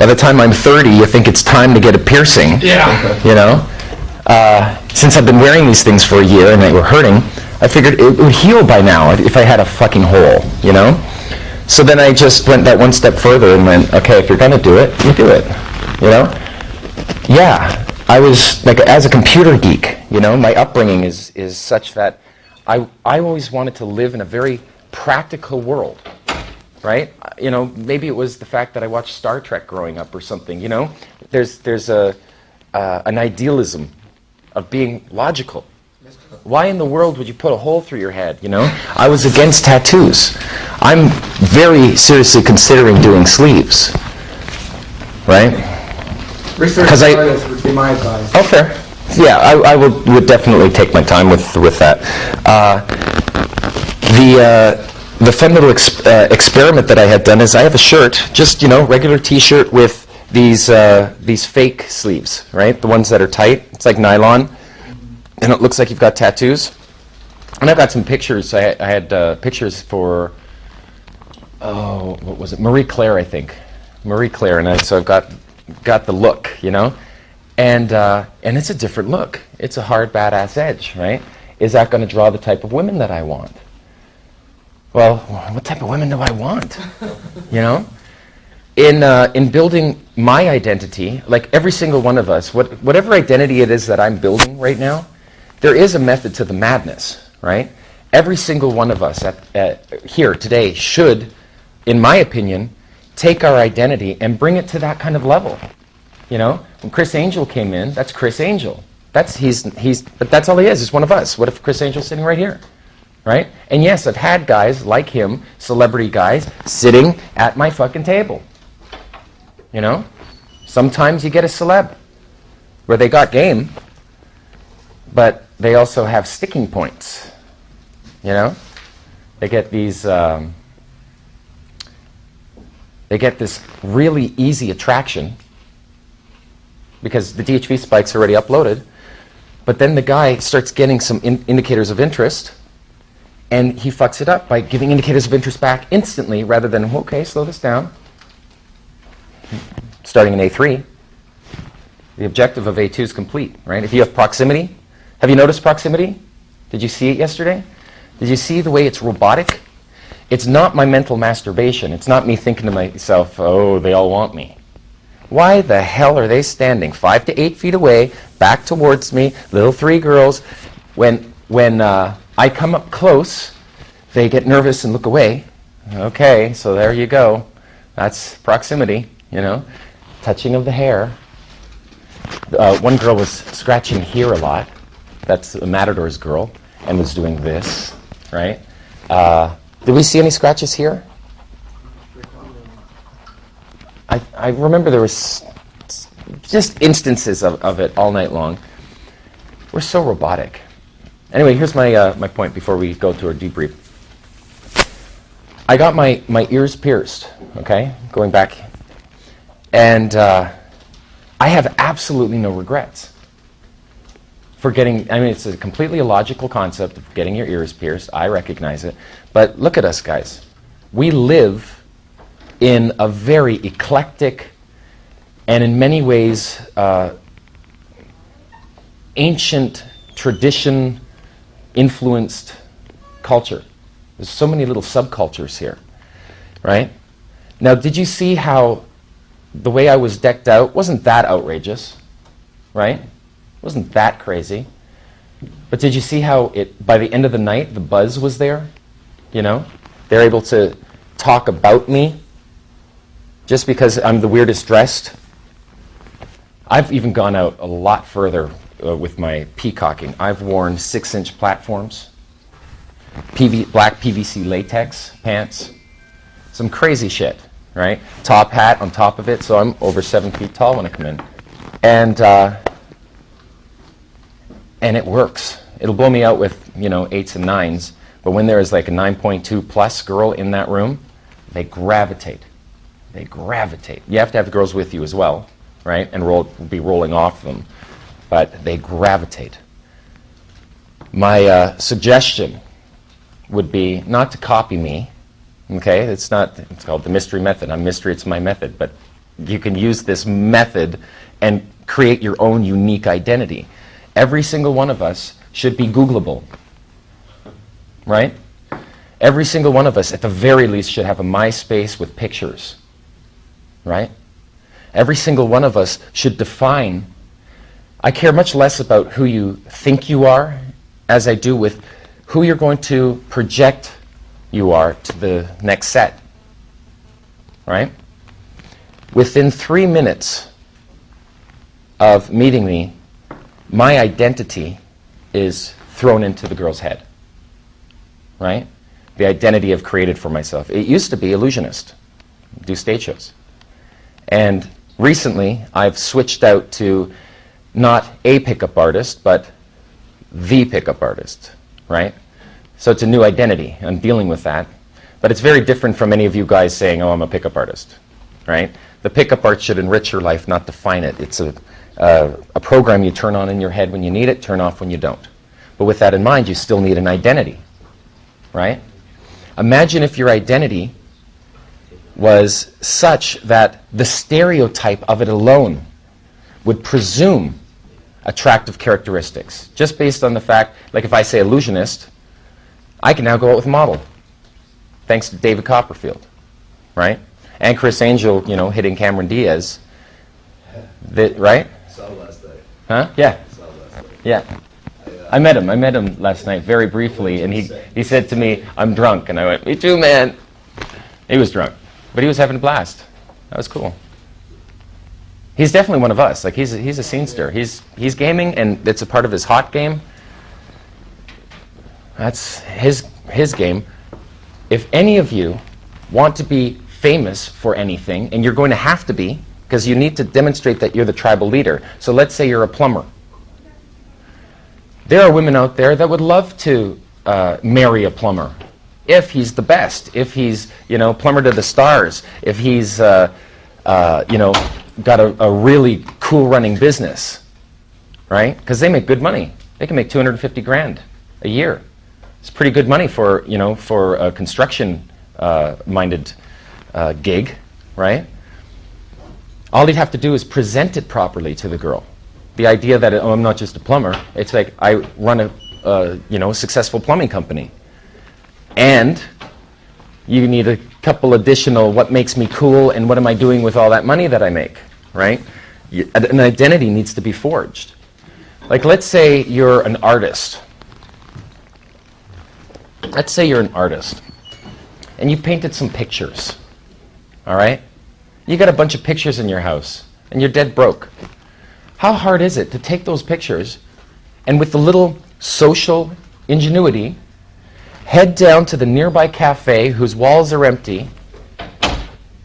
the time I'm 30, you think it's time to get a piercing. Yeah. You know? Since I've been wearing these things for a year and they were hurting, I figured it would heal by now if I had a fucking hole, you know? So then I just went that one step further and went, okay, if you're gonna do it, you do it, you know? Yeah, I was, like, as a computer geek, you know, my upbringing is such that I always wanted to live in a very practical world, right? You know, maybe it was the fact that I watched Star Trek growing up or something, you know? There's an idealism of being logical. Why in the world would you put a hole through your head, you know? I was against tattoos. I'm very seriously considering doing sleeves, right? Research artists would be my advice. Oh, fair. Yeah, I would definitely take my time with that. The fun little experiment that I had done is I have a shirt, just, you know, regular T-shirt with these fake sleeves, right? The ones that are tight. It's like nylon, and it looks like you've got tattoos. And I've got some pictures. I had pictures for, what was it? Marie Claire, I think. Marie Claire, and so I've got the look, you know, and it's a different look. It's a hard, badass edge, right? Is that going to draw the type of women that I want? Well, what type of women do I want? You know, in building my identity, like every single one of us, whatever identity it is that I'm building right now, there is a method to the madness, right? Every single one of us here today should, in my opinion, take our identity and bring it to that kind of level. You know, when Chris Angel came in, that's Chris Angel. But that's all he is. He's one of us. What if Chris Angel's sitting right here, right? And yes, I've had guys like him, celebrity guys, sitting at my fucking table. You know, sometimes you get a celeb where they got game, but they also have sticking points. You know, they get these. They get this really easy attraction because the DHV spike's already uploaded, but then the guy starts getting some indicators of interest, and he fucks it up by giving indicators of interest back instantly rather than, okay, slow this down. Starting in A3, the objective of A2 is complete, right? If you have proximity, have you noticed proximity? Did you see it yesterday? Did you see the way it's robotic? It's not my mental masturbation. It's not me thinking to myself, oh, they all want me. Why the hell are they standing 5 to 8 feet away, back towards me, little 3 girls? When I come up close, they get nervous and look away. Okay, so there you go. That's proximity, you know, touching of the hair. One girl was scratching here a lot. That's a Matador's girl, and was doing this, right? Did we see any scratches here? I remember there was just instances of it all night long. We're so robotic. Anyway, here's my point before we go to our debrief. I got my ears pierced, okay, going back, and I have absolutely no regrets for getting, I mean, it's a completely illogical concept of getting your ears pierced. I recognize it. But look at us, guys. We live in a very eclectic and in many ways ancient tradition-influenced culture. There's so many little subcultures here, right? Now, did you see how the way I was decked out wasn't that outrageous, right? Wasn't that crazy. But did you see how by the end of the night, the buzz was there? You know? They're able to talk about me just because I'm the weirdest dressed. I've even gone out a lot further with my peacocking. I've worn 6-inch platforms, black PVC latex pants, some crazy shit, right? Top hat on top of it, so I'm over 7 feet tall when I come in. And it works. It'll blow me out with, you know, 8s and 9s, but when there is like a 9.2 plus girl in that room, they gravitate. They gravitate. You have to have the girls with you as well, right? And be rolling off them, but they gravitate. My suggestion would be not to copy me, okay? It's called the mystery method. I'm mystery, it's my method, but you can use this method and create your own unique identity. Every single one of us should be Googleable, right? Every single one of us, at the very least, should have a MySpace with pictures, right? Every single one of us should define. I care much less about who you think you are as I do with who you're going to project you are to the next set, right? Within 3 minutes of meeting me, my identity is thrown into the girl's head, right? The identity I've created for myself. It used to be illusionist, do stage shows. And recently, I've switched out to not a pickup artist, but the pickup artist, right? So it's a new identity. I'm dealing with that. But it's very different from any of you guys saying, oh, I'm a pickup artist, right? The pickup art should enrich your life, not define it. It's a program you turn on in your head when you need it, turn off when you don't. But with that in mind, you still need an identity, right? Imagine if your identity was such that the stereotype of it alone would presume attractive characteristics, just based on the fact, like if I say illusionist, I can now go out with a model, thanks to David Copperfield, right? And Chris Angel, you know, hitting Cameron Diaz, right? Saw last night. Huh? Yeah. Saw last night. Yeah. I met him last night very briefly, and he said to me, I'm drunk, and I went, me too, man. He was drunk, but he was having a blast. That was cool. He's definitely one of us. Like he's a scenester. He's gaming, and it's a part of his hot game. That's his game. If any of you want to be famous for anything, and you're going to have to be, because you need to demonstrate that you're the tribal leader. So let's say you're a plumber. There are women out there that would love to marry a plumber if he's the best, if he's, you know, plumber to the stars, if he's, you know, got a really cool running business, right? Because they make good money. They can make 250 grand a year. It's pretty good money for, you know, for a construction minded gig, right? All he'd have to do is present it properly to the girl. The idea that, oh, I'm not just a plumber. It's like I run a you know, successful plumbing company. And you need a couple additional, what makes me cool and what am I doing with all that money that I make, right? An identity needs to be forged. Like, let's say you're an artist. Let's say you're an artist and you painted some pictures, all right? You got a bunch of pictures in your house and you're dead broke. How hard is it to take those pictures and with a little social ingenuity, head down to the nearby cafe whose walls are empty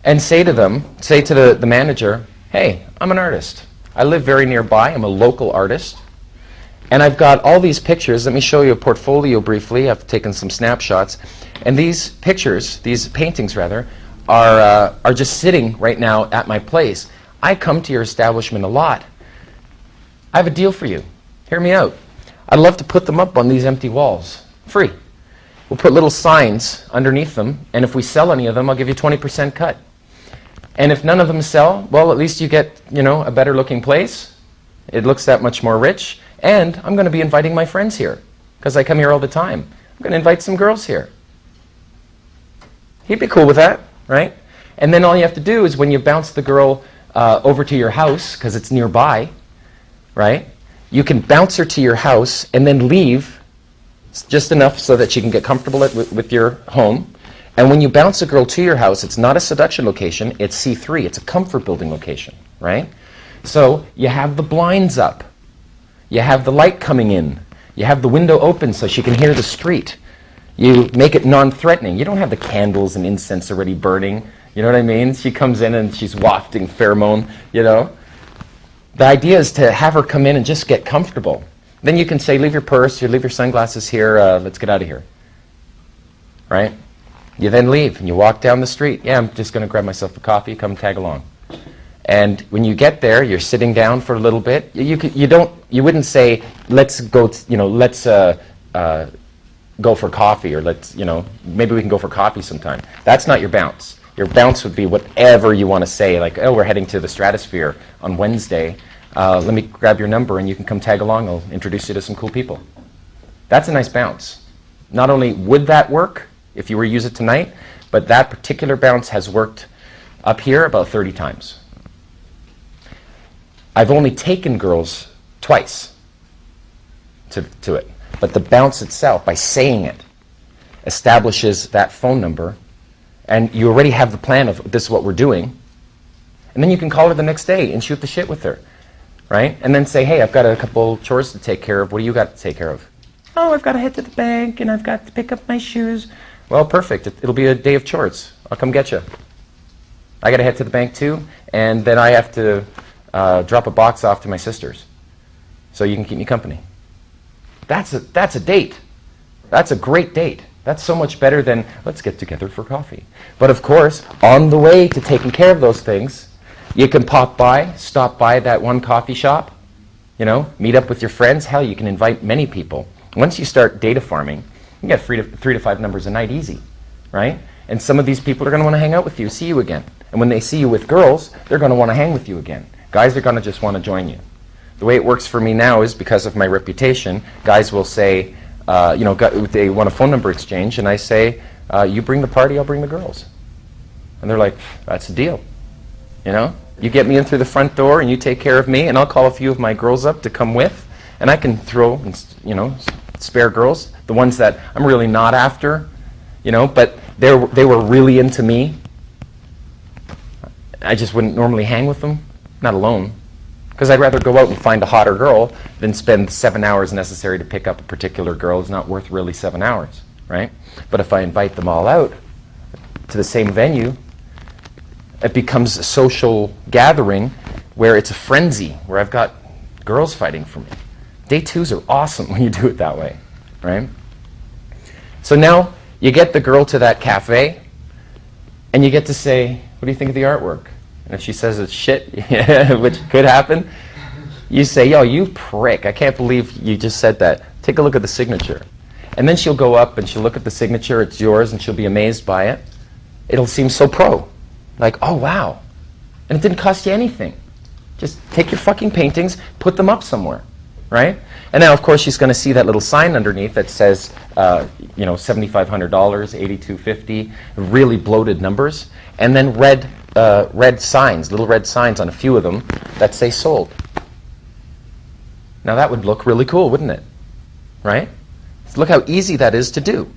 and say to the manager, hey, I'm an artist. I live very nearby. I'm a local artist. And I've got all these pictures. Let me show you a portfolio briefly. I've taken some snapshots. And these pictures, these paintings rather, are just sitting right now at my place. I come to your establishment a lot. I have a deal for you. Hear me out. I'd love to put them up on these empty walls. Free. We'll put little signs underneath them, and if we sell any of them, I'll give you 20% cut. And if none of them sell, well, at least you get, you know, a better looking place. It looks that much more rich. And I'm going to be inviting my friends here, because I come here all the time. I'm going to invite some girls here. He'd be cool with that, right? And then all you have to do is when you bounce the girl over to your house, because it's nearby, right? You can bounce her to your house and then leave just enough so that she can get comfortable with your home. And when you bounce a girl to your house, it's not a seduction location, it's C3, it's a comfort building location, right? So you have the blinds up, you have the light coming in, you have the window open so she can hear the street. You make it non-threatening. You don't have the candles and incense already burning, you know what I mean? She comes in and she's wafting pheromone, you know? The idea is to have her come in and just get comfortable. Then you can say, leave your purse, you leave your sunglasses here, let's get out of here. Right? You then leave and you walk down the street. Yeah, I'm just going to grab myself a coffee, come tag along. And when you get there, you're sitting down for a little bit. You wouldn't say, let's go, let's go for coffee, or let's, maybe we can go for coffee sometime. That's not your bounce. Your bounce would be whatever you want to say, like, oh, we're heading to the Stratosphere on Wednesday. Let me grab your number and you can come tag along. I'll introduce you to some cool people. That's a nice bounce. Not only would that work if you were to use it tonight, but that particular bounce has worked up here about 30 times. I've only taken girls twice to it. But the bounce itself, by saying it, establishes that phone number, and you already have the plan of this is what we're doing, and then you can call her the next day and shoot the shit with her, right? And then say, hey, I've got a couple chores to take care of. What do you got to take care of? Oh, I've got to head to the bank, and I've got to pick up my shoes. Well, perfect. It'll be a day of chores. I'll come get you. I got to head to the bank too, and then I have to drop a box off to my sister's, so you can keep me company. That's a date. That's a great date. That's so much better than, let's get together for coffee. But of course, on the way to taking care of those things, you can stop by that one coffee shop, meet up with your friends. Hell, you can invite many people. Once you start data farming, you get 3 to 5 numbers a night easy, right? And some of these people are going to want to hang out with you, see you again. And when they see you with girls, they're going to want to hang with you again. Guys are going to just want to join you. The way it works for me now is because of my reputation. Guys will say, they want a phone number exchange, and I say, you bring the party, I'll bring the girls. And they're like, that's a deal. You get me in through the front door, and you take care of me, and I'll call a few of my girls up to come with, and I can throw, spare girls, the ones that I'm really not after, but they were really into me. I just wouldn't normally hang with them, not alone. Because I'd rather go out and find a hotter girl than spend 7 hours necessary to pick up a particular girl. It's not worth really 7 hours, right? But if I invite them all out to the same venue, it becomes a social gathering where it's a frenzy, where I've got girls fighting for me. Day twos are awesome when you do it that way, right? So now you get the girl to that cafe, and you get to say, what do you think of the artwork? And if she says it's shit, which could happen, you say, yo, you prick, I can't believe you just said that. Take a look at the signature. And then she'll go up and she'll look at the signature, it's yours, and she'll be amazed by it. It'll seem so pro. Like, oh, wow. And it didn't cost you anything. Just take your fucking paintings, put them up somewhere, right? And now, of course, she's going to see that little sign underneath that says, $7,500, $8,250, really bloated numbers, and then red signs, little red signs on a few of them that say sold. Now that would look really cool, wouldn't it? Right? So look how easy that is to do.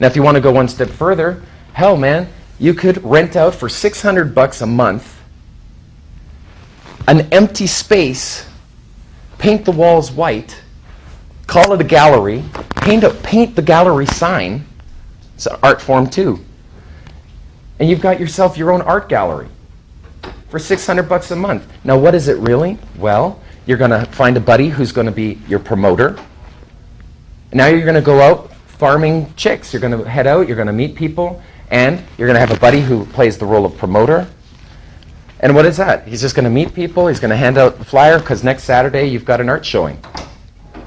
Now if you want to go one step further, hell man, you could rent out for $600 a month an empty space, paint the walls white, call it a gallery, paint the gallery sign. It's an art form too. And you've got yourself your own art gallery for $600 a month. Now, what is it really? Well, you're going to find a buddy who's going to be your promoter. Now you're going to go out farming chicks. You're going to head out, you're going to meet people, and you're going to have a buddy who plays the role of promoter. And what is that? He's just going to meet people, he's going to hand out the flyer, because next Saturday you've got an art showing.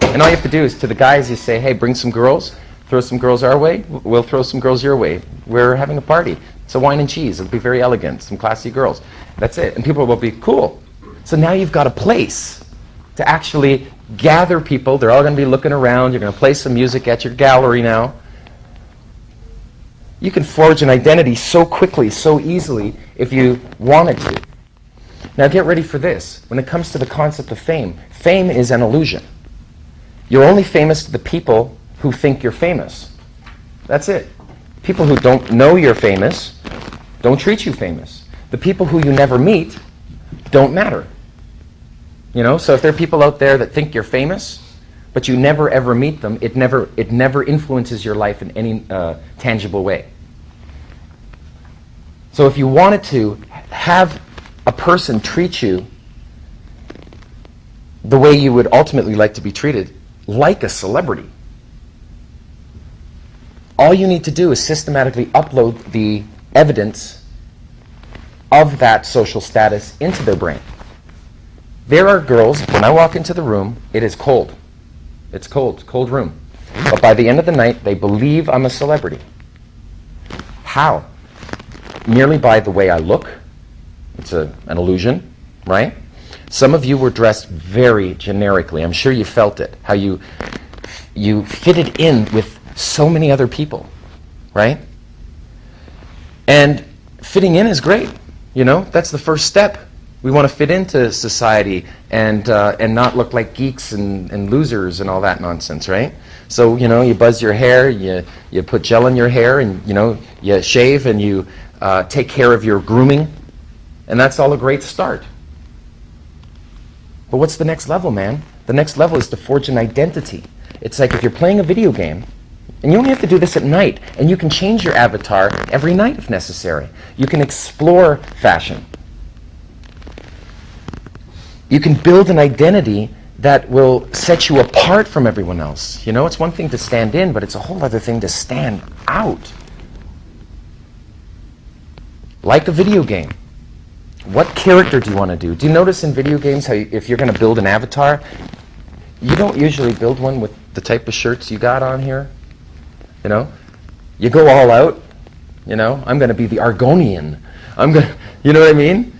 And all you have to do is, to the guys, you say, hey, bring some girls, throw some girls our way, we'll throw some girls your way. We're having a party. It's a wine and cheese. It'll be very elegant, some classy girls. That's it. And people will be, cool. So now you've got a place to actually gather people. They're all going to be looking around. You're going to play some music at your gallery now. You can forge an identity so quickly, so easily, if you wanted to. Now get ready for this. When it comes to the concept of fame, fame is an illusion. You're only famous to the people who think you're famous. That's it. People who don't know you're famous don't treat you famous. The people who you never meet don't matter. So if there are people out there that think you're famous, but you never ever meet them, it never influences your life in any tangible way. So if you wanted to have a person treat you the way you would ultimately like to be treated, like a celebrity, all you need to do is systematically upload the evidence of that social status into their brain. There are girls, when I walk into the room, it is cold. It's cold room. But by the end of the night, they believe I'm a celebrity. How? merely by the way I look. It's an illusion, right? Some of you were dressed very generically. I'm sure you felt it, how you fitted in with so many other people, right? And fitting in is great, that's the first step. We want to fit into society and not look like geeks and losers and all that nonsense, right? So, you buzz your hair, you put gel in your hair, and, you shave and you take care of your grooming, and that's all a great start. But what's the next level, man? The next level is to forge an identity. It's like if you're playing a video game, and you only have to do this at night, and you can change your avatar every night if necessary. You can explore fashion. You can build an identity that will set you apart from everyone else. It's one thing to stand in, but it's a whole other thing to stand out. Like a video game. What character do you want to do? Do you notice in video games how if you're going to build an avatar, you don't usually build one with the type of shirts you got on here? You go all out. I'm going to be the Argonian. You know what I mean?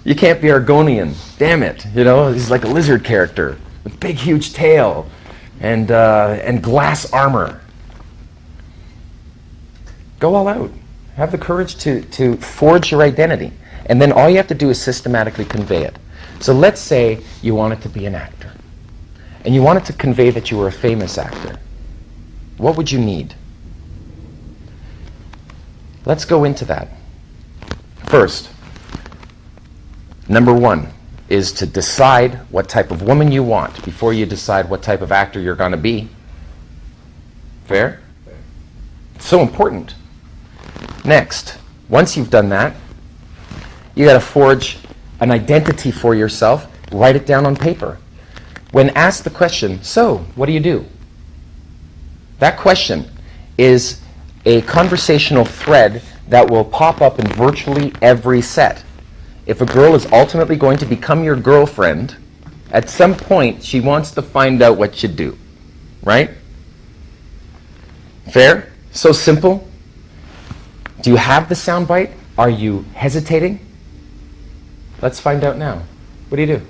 You can't be Argonian. Damn it. He's like a lizard character with big, huge tail and glass armor. Go all out. Have the courage to forge your identity. And then all you have to do is systematically convey it. So let's say you wanted to be an actor. And you wanted to convey that you were a famous actor. What would you need? Let's go into that. First, number one is to decide what type of woman you want before you decide what type of actor you're going to be. Fair? It's so important. Next, once you've done that, you got to forge an identity for yourself, write it down on paper. When asked the question, so, what do you do? That question is a conversational thread that will pop up in virtually every set. If a girl is ultimately going to become your girlfriend, at some point she wants to find out what you do. Right? Fair? So simple. Do you have the soundbite? Are you hesitating? Let's find out now. What do you do?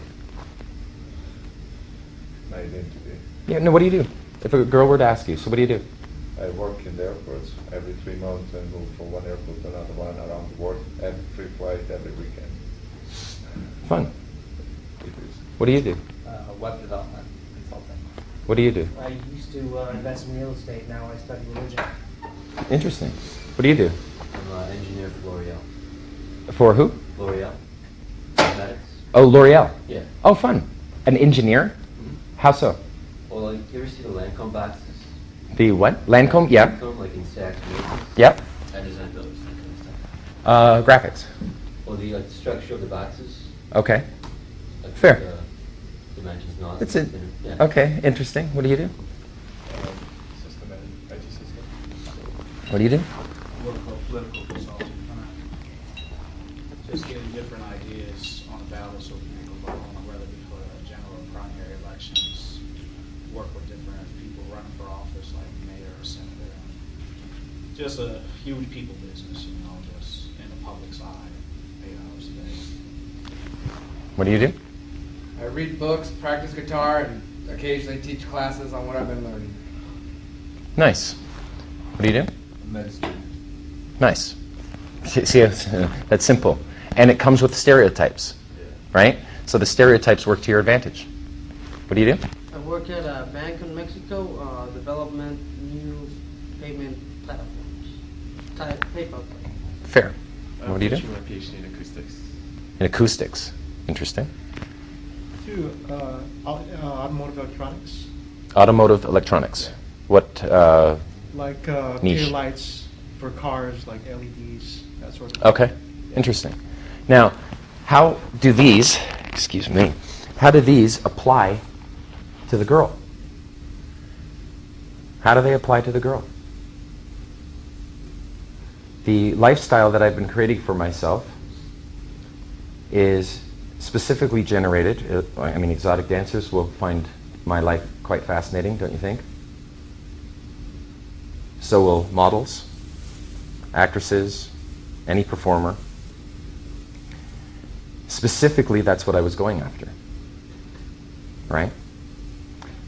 My identity. Yeah, no, what do you do? If a girl were to ask you, so what do you do? I work in the airports every 3 months and move from one airport to another one around the world. Every free flight every weekend. Fun. It is. What do you do? Web development consulting. What do you do? I used to invest in real estate. Now I study religion. Interesting. What do you do? I'm an engineer for L'Oreal. For who? L'Oreal. Cosmetics. Oh, L'Oreal. Yeah. Oh, fun. An engineer? How so? Well, like, you ever see the Lancome boxes? The what? Lancome? Yeah. Lancome, like in Saks Macy's? Yep. I designed those, that kind of stuff. Graphics. Well, the structure of the boxes. Okay. Like Fair. The dimensions and all that. That's it. Yeah. Okay, interesting. What do you do? System and IT system. What do you do? Political consulting. Just getting different ideas on the ballot so people can vote on whether it be for general or primary elections. Work with different people running for office like mayor or senator. Just a huge people business, just in the public's eye, 8 hours a day. What do you do? I read books, practice guitar, and occasionally teach classes on what I've been learning. Nice. What do you do? Medicine. Nice. See, that's simple. And it comes with stereotypes, right? So the stereotypes work to your advantage. What do you do? I work at a bank in Mexico, development new payment platforms. PayPal. Fair. What do you do? I'm a PhD in acoustics. In acoustics. Interesting. To automotive electronics, Automotive electronics. What? like Niche. tail lights for cars, like LEDs, that sort of thing. Okay. Interesting. Now, how do these, excuse me, how do these apply to the girl? How do they apply to the girl? The lifestyle that I've been creating for myself is specifically generated. Exotic dancers will find my life quite fascinating, don't you think? So will models, actresses, any performer. Specifically, that's what I was going after, right?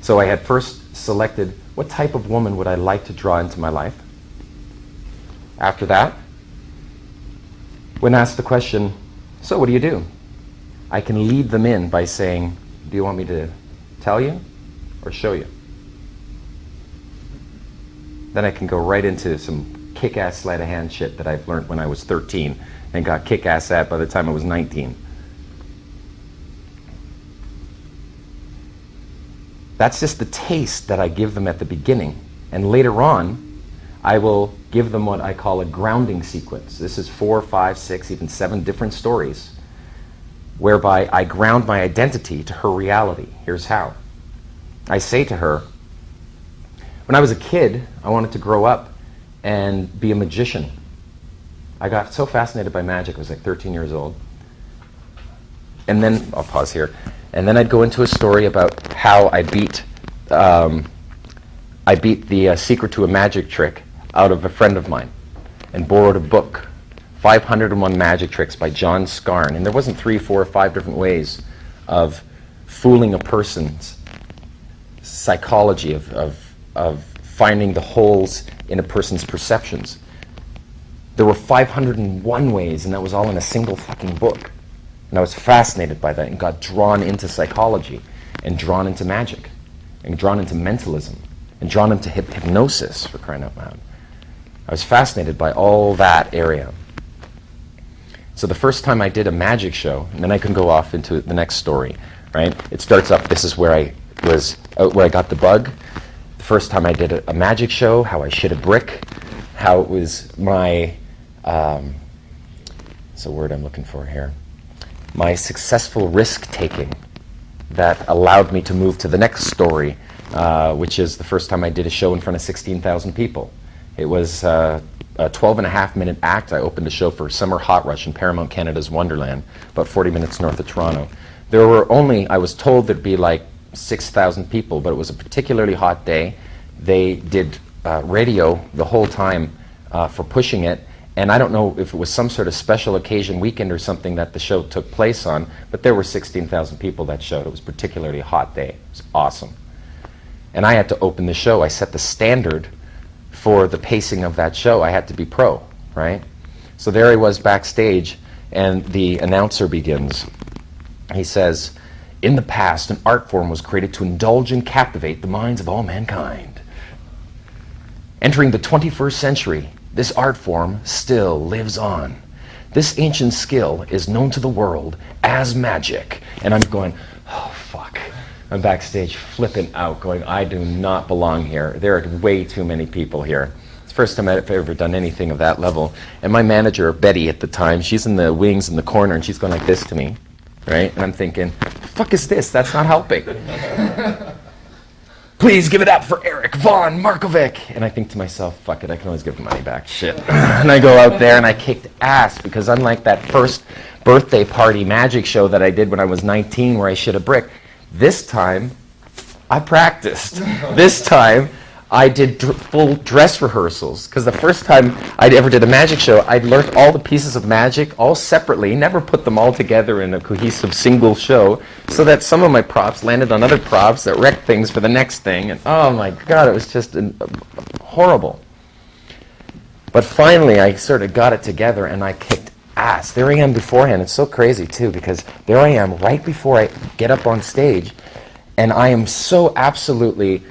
So I had first selected what type of woman would I like to draw into my life. After that, when asked the question, so what do you do? I can lead them in by saying, do you want me to tell you or show you? Then I can go right into some kick-ass sleight of hand shit that I've learned when I was 13 and got kick-ass at by the time I was 19. That's just the taste that I give them at the beginning. And later on, I will give them what I call a grounding sequence. This is 4, 5, 6, even 7 different stories, whereby I ground my identity to her reality. Here's how. I say to her, when I was a kid, I wanted to grow up and be a magician. I got so fascinated by magic, I was like 13 years old. And then, I'll pause here, and then I'd go into a story about how I beat the secret to a magic trick out of a friend of mine and borrowed a book, 501 Magic Tricks by John Scarn. And there wasn't 3, 4, or 5 different ways of fooling a person's psychology, of finding the holes in a person's perceptions. There were 501 ways, and that was all in a single fucking book. And I was fascinated by that and got drawn into psychology and drawn into magic and drawn into mentalism and drawn into hypnosis, for crying out loud. I was fascinated by all that area. So the first time I did a magic show, and then I can go off into the next story, right? It starts up, this is where I got the bug. The first time I did a magic show, how I shit a brick, how it was my, it's a word I'm looking for here, my successful risk-taking that allowed me to move to the next story, which is the first time I did a show in front of 16,000 people. It was a 12-and-a-half-minute act. I opened a show for Summer Hot Rush in Paramount Canada's Wonderland, about 40 minutes north of Toronto. There were only, I was told there'd be like 6,000 people, but it was a particularly hot day. They did radio the whole time for pushing it, and I don't know if it was some sort of special occasion weekend or something that the show took place on, but there were 16,000 people that showed. It was a particularly hot day. It was awesome. And I had to open the show. I set the standard for the pacing of that show. I had to be pro, right? So there I was backstage, and the announcer begins. He says, in the past, an art form was created to indulge and captivate the minds of all mankind. Entering the 21st century, this art form still lives on. This ancient skill is known to the world as magic. And I'm going, oh, fuck. I'm backstage flipping out, going, I do not belong here. There are way too many people here. It's the first time I've ever done anything of that level. And my manager, Betty, at the time, she's in the wings in the corner, and she's going like this to me, right? And I'm thinking, the fuck is this? That's not helping. Please give it up for Eric Von Markovic. And I think to myself, fuck it, I can always give the money back. Shit. And I go out there and I kicked ass, because unlike that first birthday party magic show that I did when I was 19 where I shit a brick, this time I practiced. This time I did full dress rehearsals, because the first time I ever did a magic show, I'd learned all the pieces of magic all separately, never put them all together in a cohesive single show, so that some of my props landed on other props that wrecked things for the next thing, and oh my God, it was just horrible. But finally, I sort of got it together, and I kicked ass. There I am beforehand. It's so crazy, too, because there I am right before I get up on stage, and I am so absolutely,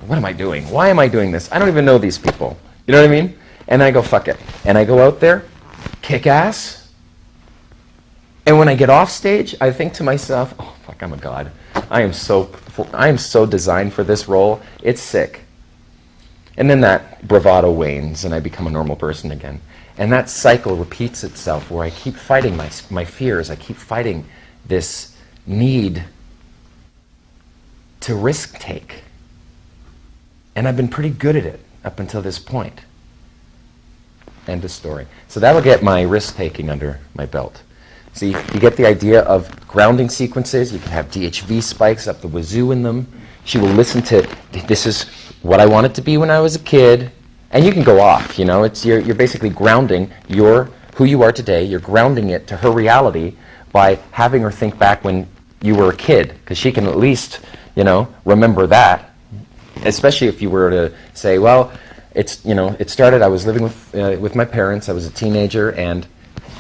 what am I doing? Why am I doing this? I don't even know these people. You know what I mean? And I go, fuck it. And I go out there, kick ass, and when I get off stage, I think to myself, oh, fuck, I'm a god. I am so designed for this role. It's sick. And then that bravado wanes, and I become a normal person again. And that cycle repeats itself, where I keep fighting my fears. I keep fighting this need to risk take. And I've been pretty good at it up until this point. End of story. So that'll get my risk taking under my belt. See, you get the idea of grounding sequences. You can have DHV spikes up the wazoo in them. She will listen to, this is what I wanted to be when I was a kid. And you can go off, you know. You're basically grounding your who you are today, you're grounding it to her reality by having her think back when you were a kid, because she can at least, remember that. Especially if you were to say, well, it started, I was living with my parents, I was a teenager, and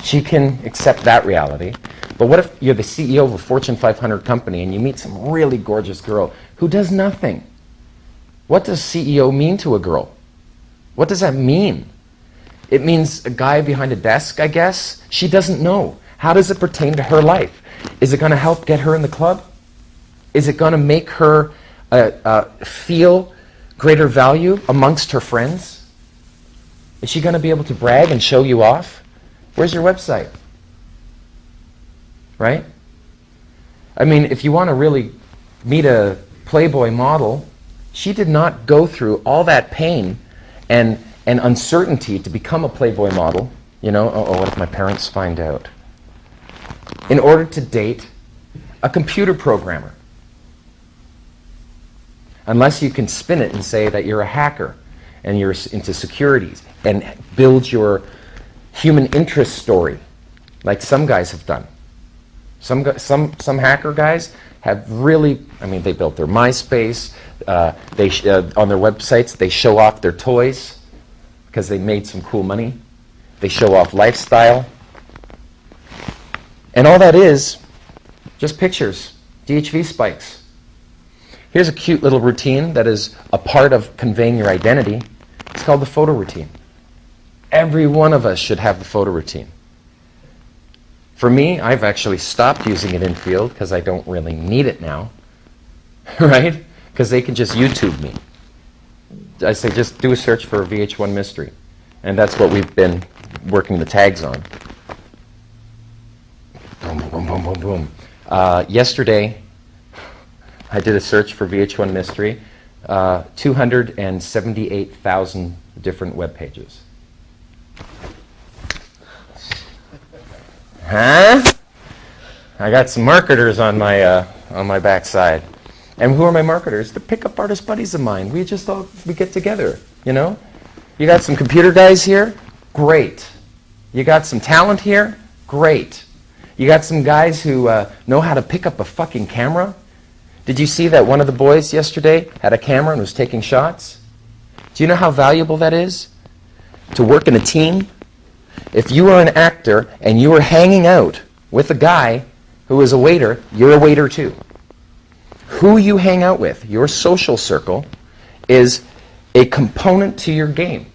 she can accept that reality. But what if you're the CEO of a Fortune 500 company and you meet some really gorgeous girl who does nothing? What does CEO mean to a girl? What does that mean? It means a guy behind a desk, I guess. She doesn't know. How does it pertain to her life? Is it going to help get her in the club? Is it going to make her feel greater value amongst her friends? Is she going to be able to brag and show you off? Where's your website? Right? I mean, if you want to really meet a Playboy model, she did not go through all that pain and uncertainty to become a Playboy model. What if my parents find out? In order to date a computer programmer. Unless you can spin it and say that you're a hacker and you're into securities and build your human interest story like some guys have done. Some hacker guys have really, they built their MySpace, on their websites they show off their toys because they made some cool money. They show off lifestyle. And all that is just pictures, DHV spikes. Here's a cute little routine that is a part of conveying your identity. It's called the photo routine. Every one of us should have the photo routine. For me, I've actually stopped using it in field because I don't really need it now, right? Because they can just YouTube me. I say just do a search for a VH1 mystery. And that's what we've been working the tags on. Boom, boom, boom, boom, boom. Yesterday, I did a search for VH1 mystery, 278,000 different web pages. Huh? I got some marketers on my backside. And who are my marketers? The pickup artist buddies of mine. We get together, You got some computer guys here? Great. You got some talent here? Great. You got some guys who know how to pick up a fucking camera? Did you see that one of the boys yesterday had a camera and was taking shots? Do you know how valuable that is? To work in a team? If you are an actor and you are hanging out with a guy who is a waiter, you're a waiter too. Who you hang out with, your social circle, is a component to your game.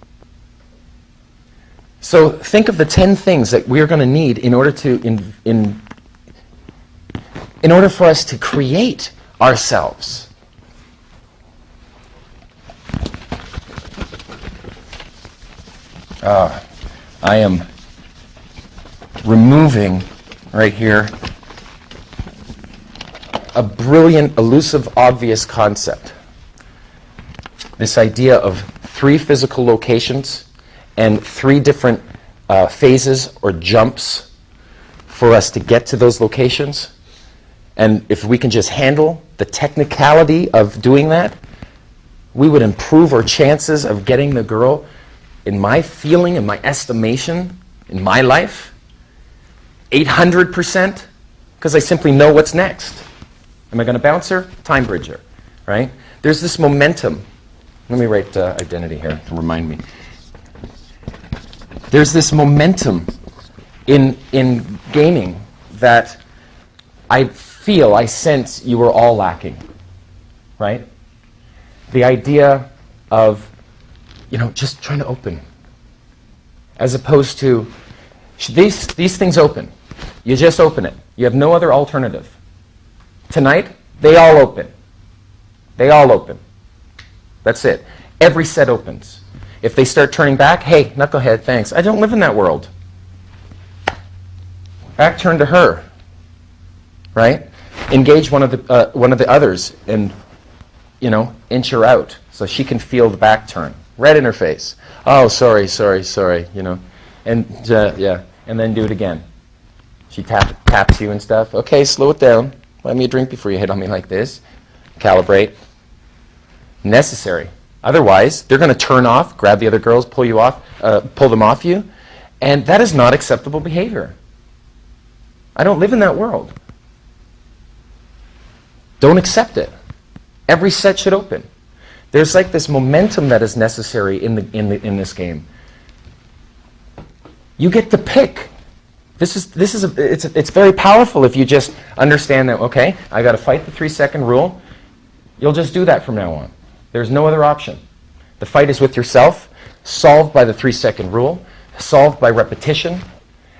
So think of the 10 things that we're going to need in order to in order for us to create ourselves. I am removing right here a brilliant, elusive, obvious concept. This idea of 3 physical locations and 3 different phases or jumps for us to get to those locations. And if we can just handle the technicality of doing that, we would improve our chances of getting the girl, in my feeling, in my estimation, in my life, 800%, because I simply know what's next. Am I going to bounce her? Time bridger, right? There's this momentum. Let me write identity here to remind me. There's this momentum in gaming that I feel, I sense you are all lacking, right? The idea of, just trying to open. As opposed to, these things open. You just open it. You have no other alternative. Tonight, they all open. They all open. That's it. Every set opens. If they start turning back, hey, knucklehead, thanks. I don't live in that world. Back turn to her, right? Engage one of the others and, inch her out so she can feel the back turn. Right in her face. Oh, sorry, and and then do it again. She taps you and stuff. Okay, slow it down. Buy me a drink before you hit on me like this. Calibrate. Necessary. Otherwise, they're going to turn off, grab the other girls, pull them off you, And that is not acceptable behavior. I don't live in that world. Don't accept it. Every set should open. There's like this momentum that is necessary in this game. You get to pick. It's very powerful if you just understand that, okay, I got to fight the 3-second rule. You'll just do that from now on. There's no other option. The fight is with yourself, solved by the 3-second rule, solved by repetition.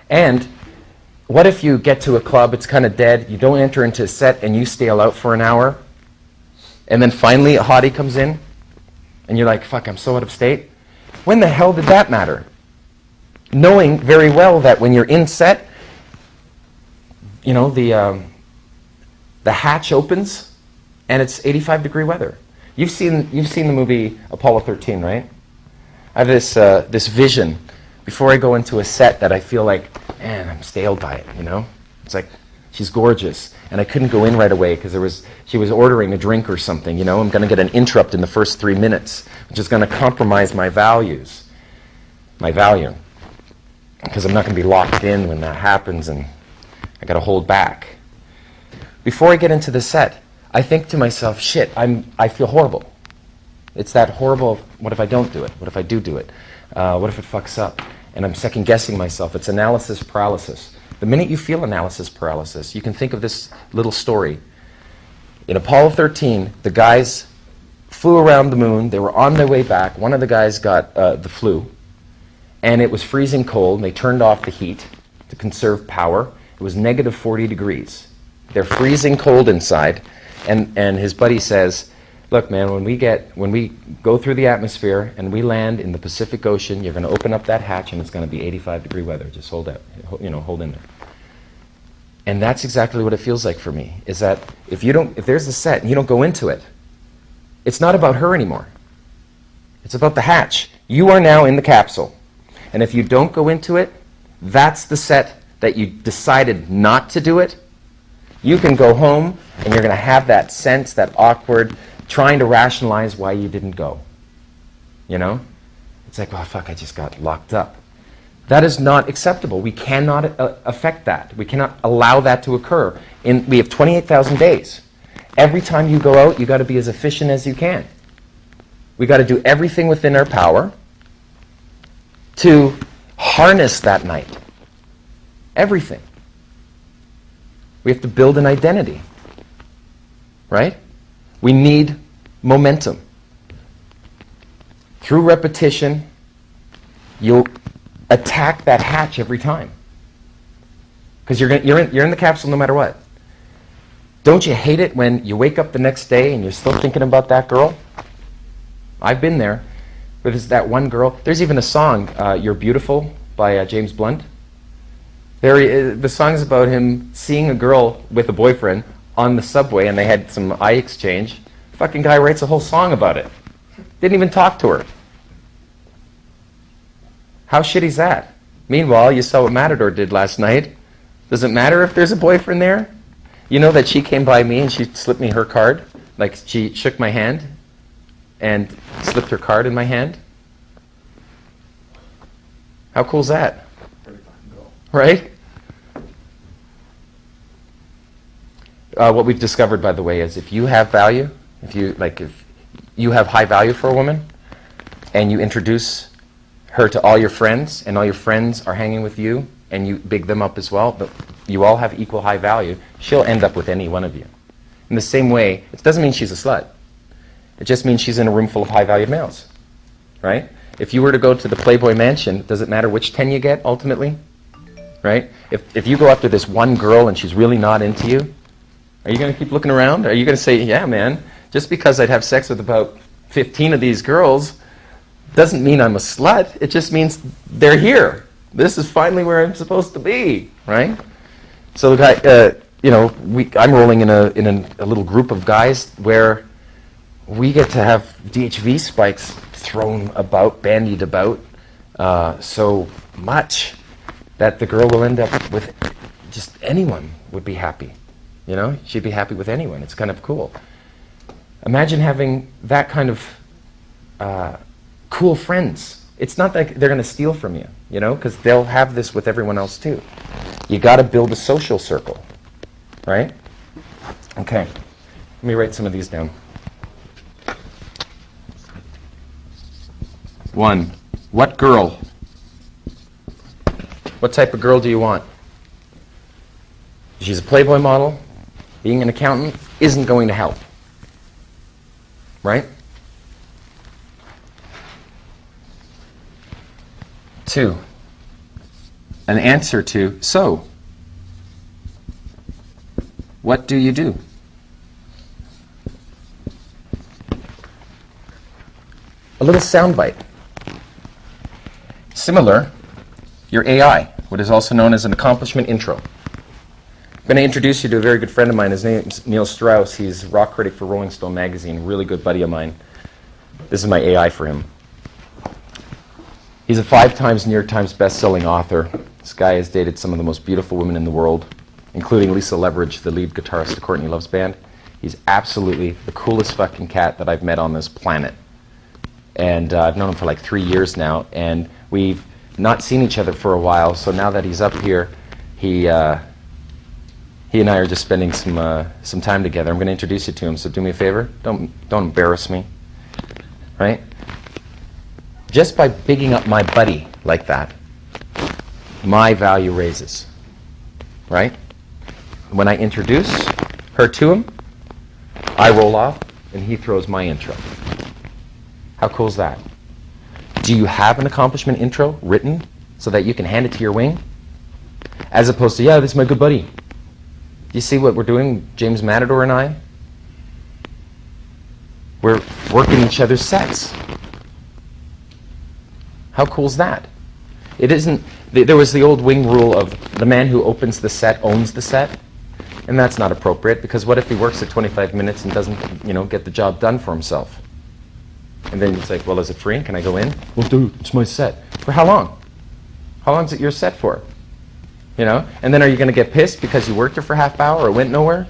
And what if you get to a club, it's kind of dead, you don't enter into a set, and you stay out for an hour, and then finally a hottie comes in, and you're like, fuck, I'm so out of state. When the hell did that matter? Knowing very well that when you're in set, you know, the hatch opens, and it's 85-degree weather. You've seen the movie Apollo 13, right? I have this vision before I go into a set that I feel like, man, I'm stale by it, you know? It's like, she's gorgeous, and I couldn't go in right away because she was ordering a drink or something, you know? I'm going to get an interrupt in the first 3 minutes, which is going to compromise my value, because I'm not going to be locked in when that happens, and I got to hold back. Before I get into the set, I think to myself, shit, I feel horrible. It's that horrible, what if I don't do it? What if I do it? What if it fucks up? And I'm second-guessing myself. It's analysis paralysis. The minute you feel analysis paralysis, you can think of this little story. In Apollo 13, the guys flew around the moon. They were on their way back. One of the guys got the flu, and it was freezing cold, and they turned off the heat to conserve power. It was negative 40 degrees. They're freezing cold inside, and his buddy says, look, man, when we go through the atmosphere and we land in the Pacific Ocean, you're going to open up that hatch and it's going to be 85-degree weather. Just hold out, hold in there. And that's exactly what it feels like for me, is that if there's a set and you don't go into it, it's not about her anymore. It's about the hatch. You are now in the capsule. And if you don't go into it, that's the set that you decided not to do it. You can go home and you're going to have that sense, that awkward, trying to rationalize why you didn't go. You know? It's like, oh, fuck, I just got locked up. That is not acceptable. We cannot affect that. We cannot allow that to occur. We have 28,000 days. Every time you go out, you got to be as efficient as you can. We got to do everything within our power to harness that night. Everything. We have to build an identity. Right? We need momentum. Through repetition, you'll attack that hatch every time. Because you're in the capsule no matter what. Don't you hate it when you wake up the next day and you're still thinking about that girl? I've been there. There's that one girl. There's even a song, You're Beautiful, by James Blunt. The song's about him seeing a girl with a boyfriend on the subway, and they had some eye exchange. Fucking guy writes a whole song about it. Didn't even talk to her. How shitty's that? Meanwhile, you saw what Matador did last night. Does it matter if there's a boyfriend there? You know that she came by me and she slipped me her card? Like, she shook my hand and slipped her card in my hand? How cool's that? Right? What we've discovered, by the way, is if you have value, if you have high value for a woman, and you introduce her to all your friends, and all your friends are hanging with you, and you big them up as well, but you all have equal high value, she'll end up with any one of you. In the same way, it doesn't mean she's a slut. It just means she's in a room full of high-valued males, right? If you were to go to the Playboy Mansion, does it matter which 10 you get, ultimately? Right? If you go after this one girl and she's really not into you, are you going to keep looking around? Are you going to say, yeah, man, just because I'd have sex with about 15 of these girls doesn't mean I'm a slut. It just means they're here. This is finally where I'm supposed to be, right? So the guy, I'm rolling in a little group of guys where we get to have DHV spikes thrown about, bandied about so much that the girl will end up with just anyone would be happy. You know, she'd be happy with anyone. It's kind of cool. Imagine having that kind of cool friends It's not like they're going to steal from you, you know, because they'll have this with everyone else too. You got to build a social circle, right? Okay, let me write some of these down. 1, what girl? What type of girl do you want? She's a Playboy model. Being an accountant isn't going to help, right? 2, an answer to, so, what do you do? A little soundbite. Similar, your AI, what is also known as an accomplishment intro. I'm going to introduce you to a very good friend of mine. His name is Neil Strauss. He's a rock critic for Rolling Stone magazine, a really good buddy of mine. This is my AI for him. He's a 5 times New York Times best-selling author. This guy has dated some of the most beautiful women in the world, including Lisa Leveridge, the lead guitarist of Courtney Love's band. He's absolutely the coolest fucking cat that I've met on this planet. And I've known him for like 3 years now, and we've not seen each other for a while, so now that he's up here, he and I are just spending some time together. I'm going to introduce you to him, so do me a favor. Don't embarrass me, right? Just by bigging up my buddy like that, my value raises, right? When I introduce her to him, I roll off, and he throws my intro. How cool is that? Do you have an accomplishment intro written so that you can hand it to your wing? As opposed to, yeah, this is my good buddy. Do you see what we're doing, James Matador and I? We're working each other's sets. How cool is that? It isn't, there was the old wing rule of the man who opens the set owns the set. And that's not appropriate, because what if he works at 25 minutes and doesn't, get the job done for himself? And then it's like, well, is it free? Can I go in? Well, dude, it's my set. For how long? How long is it your set for? And then are you going to get pissed because you worked her for half hour or went nowhere?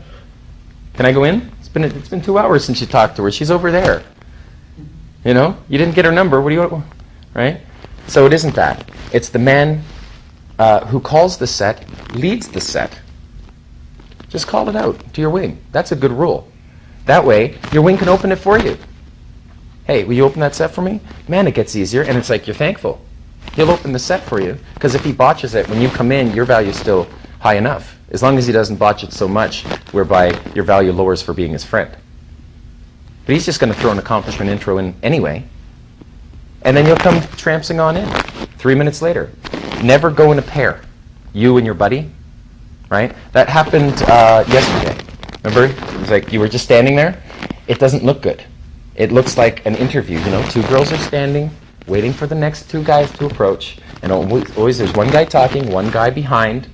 Can I go in? It's been 2 hours since you talked to her. She's over there. You didn't get her number. What do you want? Right? So it isn't that. It's the man who calls the set, leads the set. Just call it out to your wing. That's a good rule. That way, your wing can open it for you. Hey, will you open that set for me? Man, it gets easier, and it's like you're thankful. He'll open the set for you, because if he botches it, when you come in, your value's still high enough. As long as he doesn't botch it so much, whereby your value lowers for being his friend. But he's just going to throw an accomplishment intro in anyway, and then you'll come trampsing on in 3 minutes later. Never go in a pair, you and your buddy, right? That happened yesterday. Remember? It was like you were just standing there. It doesn't look good. It looks like an interview, 2 girls are standing, waiting for the next 2 guys to approach, and always there's one guy talking, one guy behind,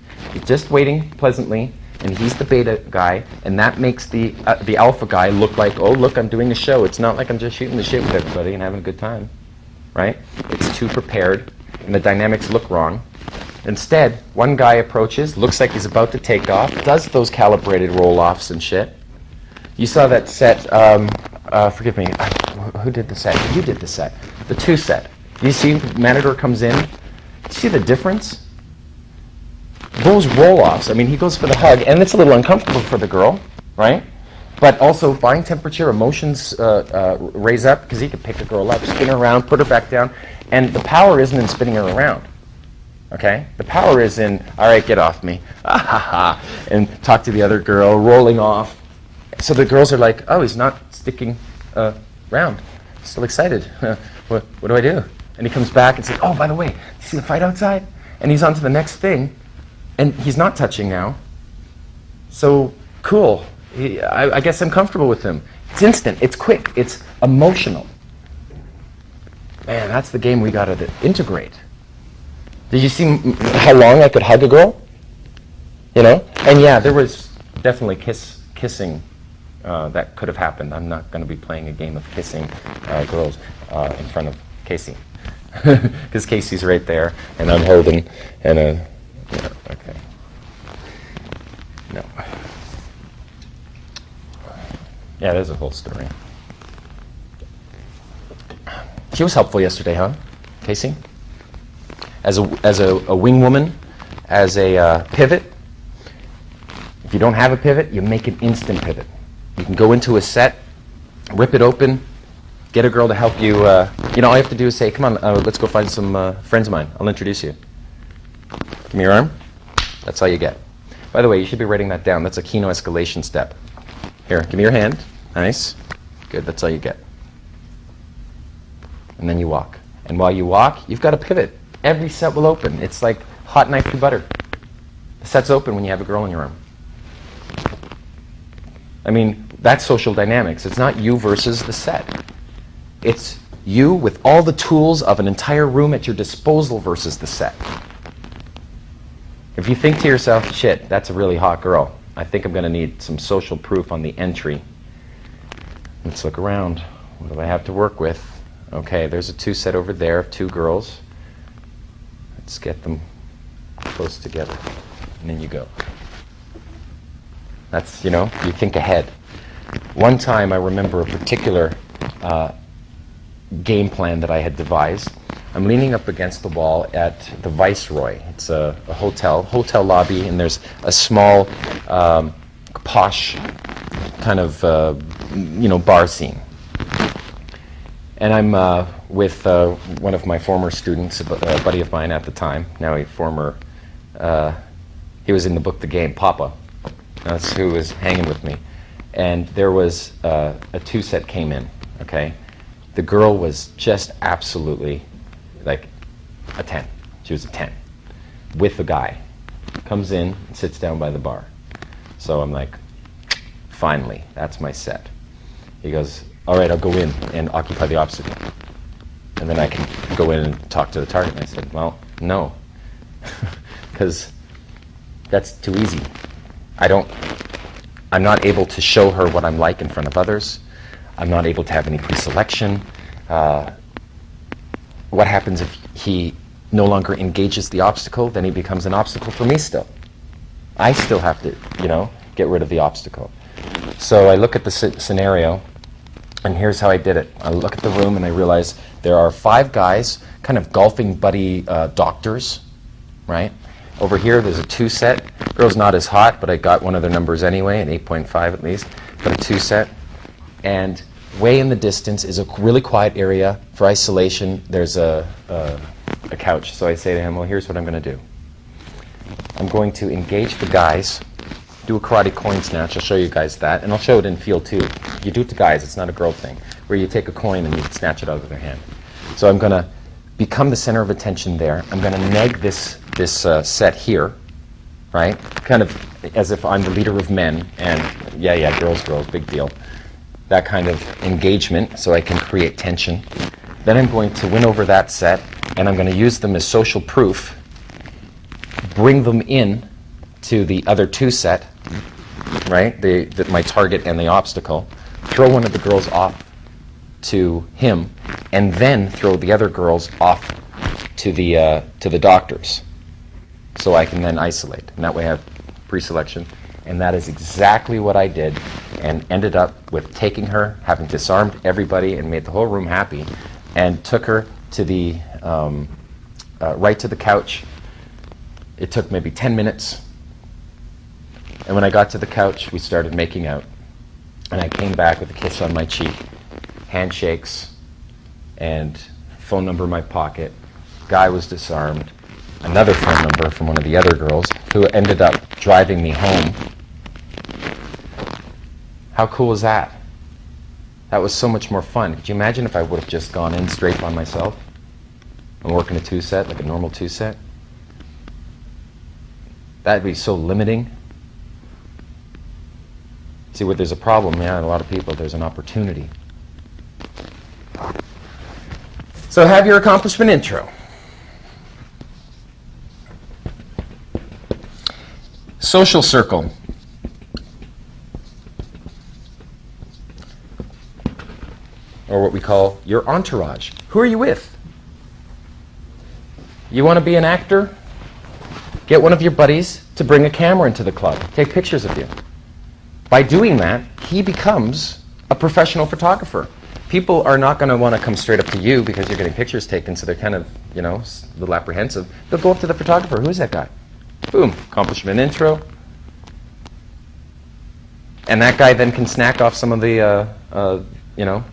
just waiting pleasantly, and he's the beta guy, and that makes the alpha guy look like, oh, look, I'm doing a show. It's not like I'm just shooting the shit with everybody and having a good time, right? It's too prepared, and the dynamics look wrong. Instead, one guy approaches, looks like he's about to take off, does those calibrated roll-offs and shit. You saw that set, forgive me, who did the set? You did the set. The 2 set. You see Matador comes in. See the difference? Those roll-offs, he goes for the hug, and it's a little uncomfortable for the girl, right? But also body temperature, emotions raise up, because he can pick a girl up, spin her around, put her back down, and the power isn't in spinning her around. Okay? The power is in, all right, get off me, and talk to the other girl, rolling off. So the girls are like, oh, he's not sticking around. Still excited. What do I do? And he comes back and says, oh, by the way, see the fight outside? And he's on to the next thing, and he's not touching now. So, cool. I guess I'm comfortable with him. It's instant. It's quick. It's emotional. Man, that's the game we got to integrate. Did you see how long I could hug a girl? And yeah, there was definitely kissing that could have happened. I'm not going to be playing a game of kissing girls in front of Casey. Because Casey's right there, and I'm holding, and okay. No. Yeah, there's a whole story. She was helpful yesterday, huh? Casey? As a wing woman, as a pivot, if you don't have a pivot, you make an instant pivot. You can go into a set, rip it open, get a girl to help you. All you have to do is say, come on, let's go find some friends of mine. I'll introduce you. Give me your arm. That's all you get. By the way, you should be writing that down. That's a Kino escalation step. Here, give me your hand. Nice. Good, that's all you get. And then you walk. And while you walk, you've got to pivot. Every set will open. It's like hot knife through butter. The set's open when you have a girl in your arm. I mean, that's social dynamics. It's not you versus the set. It's you with all the tools of an entire room at your disposal versus the set. If you think to yourself, shit, that's a really hot girl. I think I'm going to need some social proof on the entry. Let's look around. What do I have to work with? Okay, there's a 2-set over there of 2 girls. Let's get them close together. And then you go. That's, you think ahead. One time I remember a particular game plan that I had devised. I'm leaning up against the wall at the Viceroy. It's a hotel lobby, and there's a small, posh kind of, bar scene. And I'm with one of my former students, a buddy of mine at the time, now a former, he was in the book The Game, Papa. That's who was hanging with me. And there was a 2-set came in, okay? The girl was just absolutely like a 10. She was a 10 with the guy. Comes in and sits down by the bar. So I'm like, finally, that's my set. He goes, all right, I'll go in and occupy the obstacle. And then I can go in and talk to the target. And I said, well, no, because that's too easy. I'm not able to show her what I'm like in front of others. I'm not able to have any pre-selection. What happens if he no longer engages the obstacle? Then he becomes an obstacle for me still. I still have to, get rid of the obstacle. So I look at the scenario, and here's how I did it. I look at the room, and I realize there are 5 guys, kind of golfing buddy doctors, right? Over here, there's a 2-set. Girl's not as hot, but I got one of their numbers anyway, an 8.5 at least, but a 2-set. And way in the distance is a really quiet area for isolation. There's a couch. So I say to him, well, here's what I'm going to do. I'm going to engage the guys, do a karate coin snatch. I'll show you guys that, and I'll show it in field too. You do it to guys. It's not a girl thing, where you take a coin and you snatch it out of their hand. So I'm going to become the center of attention there. I'm going to neg this set here, right? Kind of as if I'm the leader of men, and yeah, girls, big deal. That kind of engagement, so I can create tension. Then I'm going to win over that set, and I'm going to use them as social proof, bring them in to the other 2-set, right? My target and the obstacle, throw one of the girls off to him, and then throw the other girls off to the doctors, so I can then isolate. And that way I have pre-selection. And that is exactly what I did, and ended up with taking her, having disarmed everybody and made the whole room happy, and took her to the right to the couch. It took maybe 10 minutes. And when I got to the couch, we started making out. And I came back with a kiss on my cheek, handshakes, and phone number in my pocket. Guy was disarmed. Another phone number from one of the other girls who ended up driving me home. How cool was that? That was so much more fun. Could you imagine if I would have just gone in straight by myself and working a 2-set, like a normal 2-set? That'd be so limiting. See, where there's a problem, in a lot of people, there's an opportunity. So have your accomplishment intro. Social circle. Or what we call your entourage. Who are you with? You want to be an actor? Get one of your buddies to bring a camera into the club. Take pictures of you. By doing that, he becomes a professional photographer. people are not going to want to come straight up to you because you're getting pictures taken, so they're kind of, you know, a little apprehensive. They'll go up to the photographer. Who's that guy? Boom, accomplishment intro. And that guy then can snack off some of the, you know,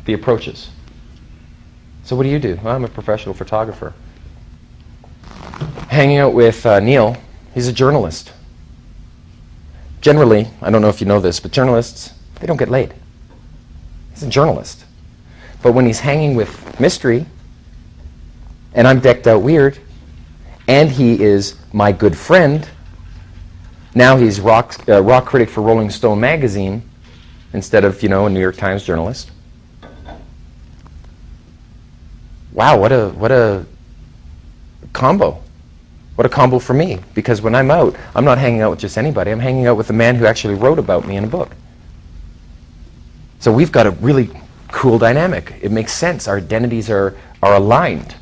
the approaches. So what do? Well, I'm a professional photographer. Hanging out with Neil, he's a journalist. Generally, I don't know if you know this, but journalists, they don't get laid. He's a journalist. But when he's hanging with Mystery, and I'm decked out weird, and he is my good friend, now he's rock critic for Rolling Stone magazine instead of, you know, a New York Times journalist. Wow, what a combo. What a combo for me, because when I'm out, I'm not hanging out with just anybody. I'm hanging out with the man who actually wrote about me in a book. So we've got a really cool dynamic. It makes sense. Our identities are aligned.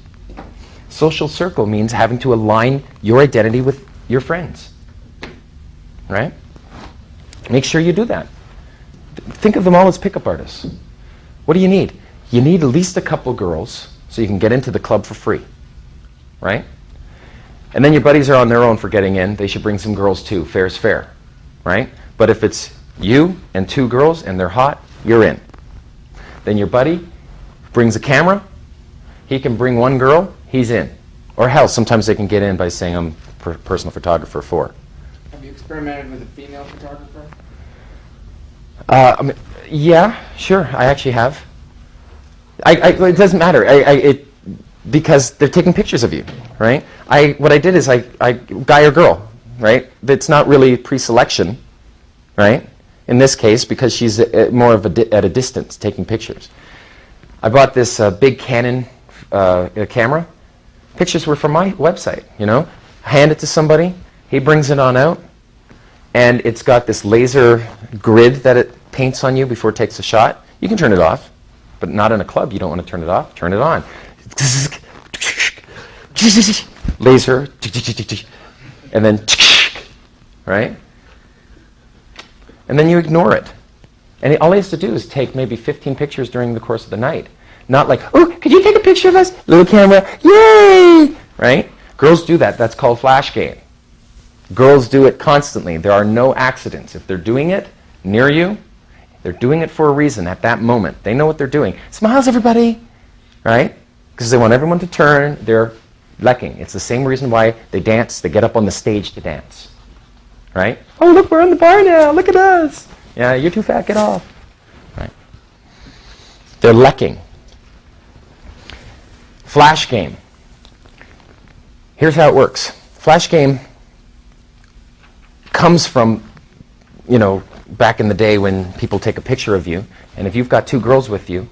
Social circle means having to align your identity with your friends. Right? Make sure you do that. Think of them all as pickup artists. What do you need? You need at least a couple girls so you can get into the club for free. Right? And then your buddies are on their own for getting in. They should bring some girls too. Fair's fair. Right? But if it's you and 2 girls and they're hot, you're in. Then your buddy brings a camera. He can bring 1 girl. He's in. Or hell, sometimes they can get in by saying I'm personal photographer for. Have you experimented with a female photographer? I mean, yeah, sure. I actually have. It doesn't matter. Because they're taking pictures of you, right? What I did is guy or girl, right? It's not really pre-selection, right? In this case, because she's more of at a distance taking pictures. I bought this big Canon camera. Pictures were from my website, you know? Hand it to somebody, he brings it on out, and it's got this laser grid that it paints on you before it takes a shot. You can turn it off, but not in a club. You don't want to turn it off. Turn it on. Laser, and then, right? And then you ignore it. And all he has to do is take maybe 15 pictures during the course of the night. Not like, oh, could you take a picture of us? Little camera, yay! Right? Girls do that. That's called flash game. Girls do it constantly. There are no accidents. If they're doing it near you, they're doing it for a reason at that moment. They know what they're doing. Smiles, everybody! Right? Because they want everyone to turn. They're lekking. It's the same reason why they dance. They get up on the stage to dance. Right? Oh, look, we're in the bar now. Look at us. Yeah, you're too fat. Get off. Right? They're lekking. Flash game. Here's how it works. Flash game comes from, you know, back in the day when people take a picture of you, and if you've got 2 girls with you,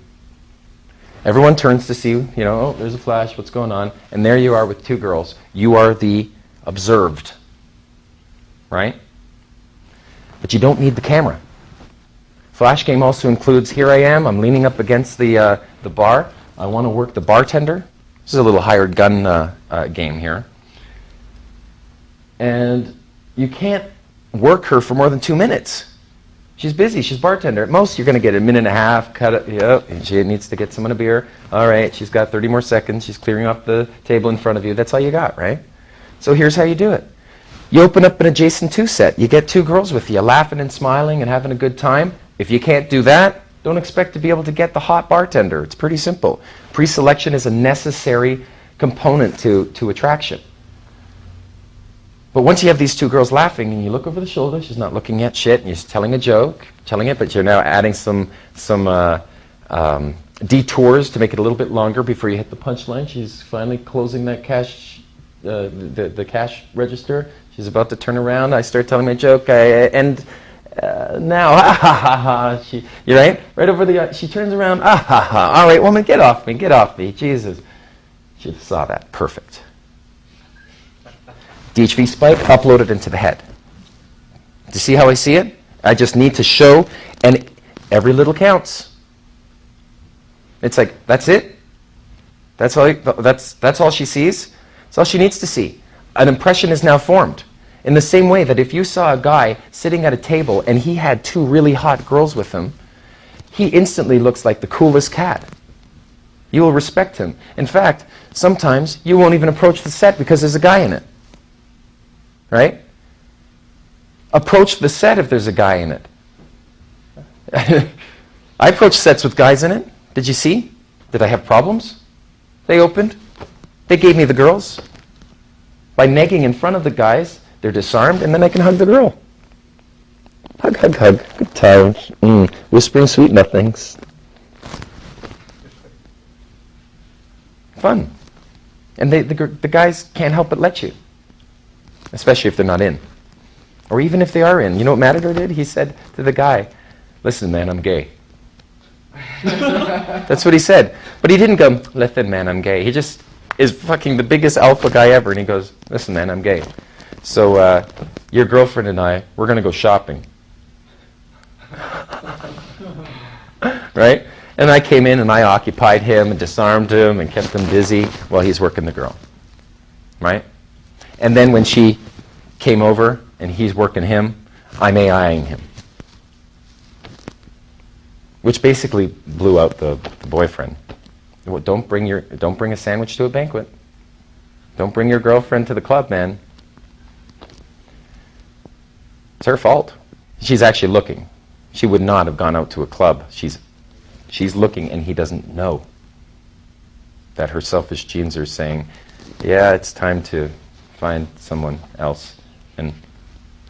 everyone turns to see, you know, oh, there's a flash, what's going on? And there you are with 2 girls. You are the observed, right? But you don't need the camera. Flash game also includes, here I am, I'm leaning up against the bar. I want to work the bartender. This is a little hired gun game here. And you can't work her for more than 2 minutes. She's busy. She's bartender. At most, you're going to get a minute and a half. Cut it. Yep. She needs to get someone a beer. All right. She's got 30 more seconds. She's clearing off the table in front of you. That's all you got, right? So here's how you do it. You open up an adjacent 2 set. You get 2 girls with you, laughing and smiling and having a good time. If you can't do that, don't expect to be able to get the hot bartender. It's pretty simple. Pre-selection is a necessary component to attraction. But once you have these 2 girls laughing and you look over the shoulder, she's not looking at shit, and you're just telling a joke, but you're now adding some detours to make it a little bit longer before you hit the punchline. She's finally closing that cash, the cash register. She's about to turn around. I start telling my joke. I end now. Ha ha ha ha. You're right over the. She turns around. Ah ha ha. All right, woman, get off me. Get off me. Jesus. She saw that. Perfect. DHV spike, upload it into the head. Do you see how I see it? I just need to show, and every little counts. It's like, that's it? That's all she sees? That's all she needs to see. An impression is now formed. In the same way that if you saw a guy sitting at a table and he had 2 really hot girls with him, he instantly looks like the coolest cat. You will respect him. In fact, sometimes you won't even approach the set because there's a guy in it. Right? Approach the set if there's a guy in it. I approached sets with guys in it. Did you see? Did I have problems? They opened. They gave me the girls. By negging in front of the guys, they're disarmed, and then I can hug the girl. Hug, hug, hug. Good times. Whispering sweet nothings. Fun. And the guys can't help but let you. Especially if they're not in. Or even if they are in. You know what Matador did? He said to the guy, "Listen, man, I'm gay." That's what he said. But he didn't go, "Listen, man, I'm gay." He just is fucking the biggest alpha guy ever. And he goes, "Listen, man, I'm gay. So your girlfriend and I, we're going to go shopping." Right? And I came in and I occupied him and disarmed him and kept him busy while he's working the girl. Right? And then when she came over and he's working him, I'm AIing him. Which basically blew out the boyfriend. Well, don't bring a sandwich to a banquet. Don't bring your girlfriend to the club, man. It's her fault. She's actually looking. She would not have gone out to a club. She's looking, and he doesn't know that her selfish genes are saying, "Yeah, it's time to find someone else, and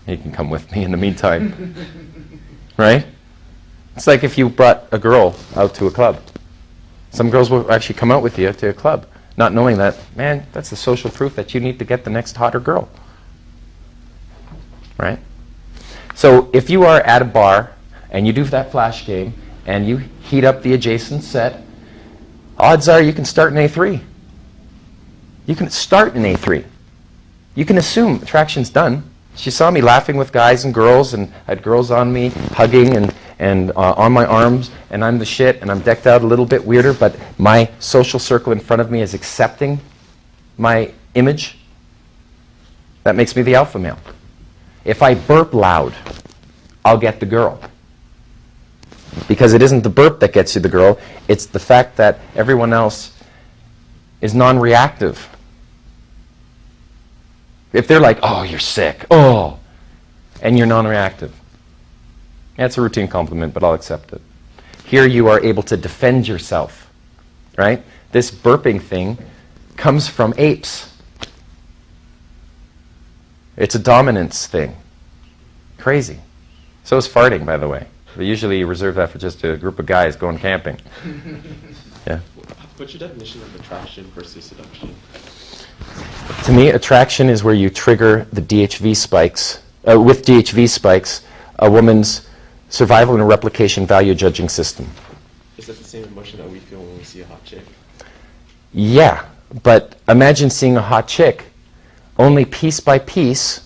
he can come with me in the meantime." Right? It's like if you brought a girl out to a club. Some girls will actually come out with you to a club, not knowing that, man, that's the social proof that you need to get the next hotter girl. Right? So if you are at a bar and you do that flash game and you heat up the adjacent set, odds are you can start in A3. You can start in A3. You can assume attraction's done. She saw me laughing with guys and girls, and I had girls on me, hugging and on my arms, and I'm the shit, and I'm decked out a little bit weirder, but my social circle in front of me is accepting my image. That makes me the alpha male. If I burp loud, I'll get the girl. Because it isn't the burp that gets you the girl, it's the fact that everyone else is non-reactive. If they're like, "Oh, you're sick," "Oh," and you're non-reactive. That's a routine compliment, but I'll accept it. Here you are able to defend yourself, right? This burping thing comes from apes. It's a dominance thing. Crazy. So is farting, by the way. But usually you reserve that for just a group of guys going camping. Yeah. What's your definition of attraction versus seduction? To me, attraction is where you trigger the DHV spikes. With DHV spikes, a woman's survival and replication value judging system. Is that the same emotion that we feel when we see a hot chick? Yeah, but imagine seeing a hot chick only piece by piece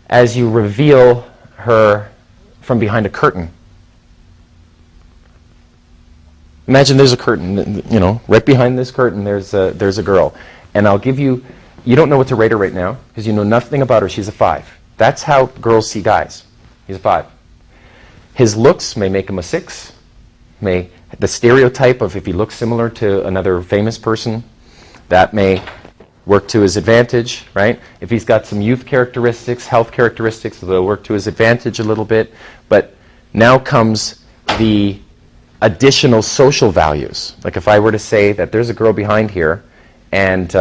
as you reveal her from behind a curtain. Imagine there's a curtain, right behind this curtain there's a girl. And I'll give you, you don't know what to rate her right now because you know nothing about her. She's a 5. That's how girls see guys. He's a 5. His looks may make him a 6. The stereotype of if he looks similar to another famous person, that may work to his advantage, right? If he's got some youth characteristics, health characteristics, they'll work to his advantage a little bit. But now comes the additional social values. Like if I were to say that there's a girl behind here, and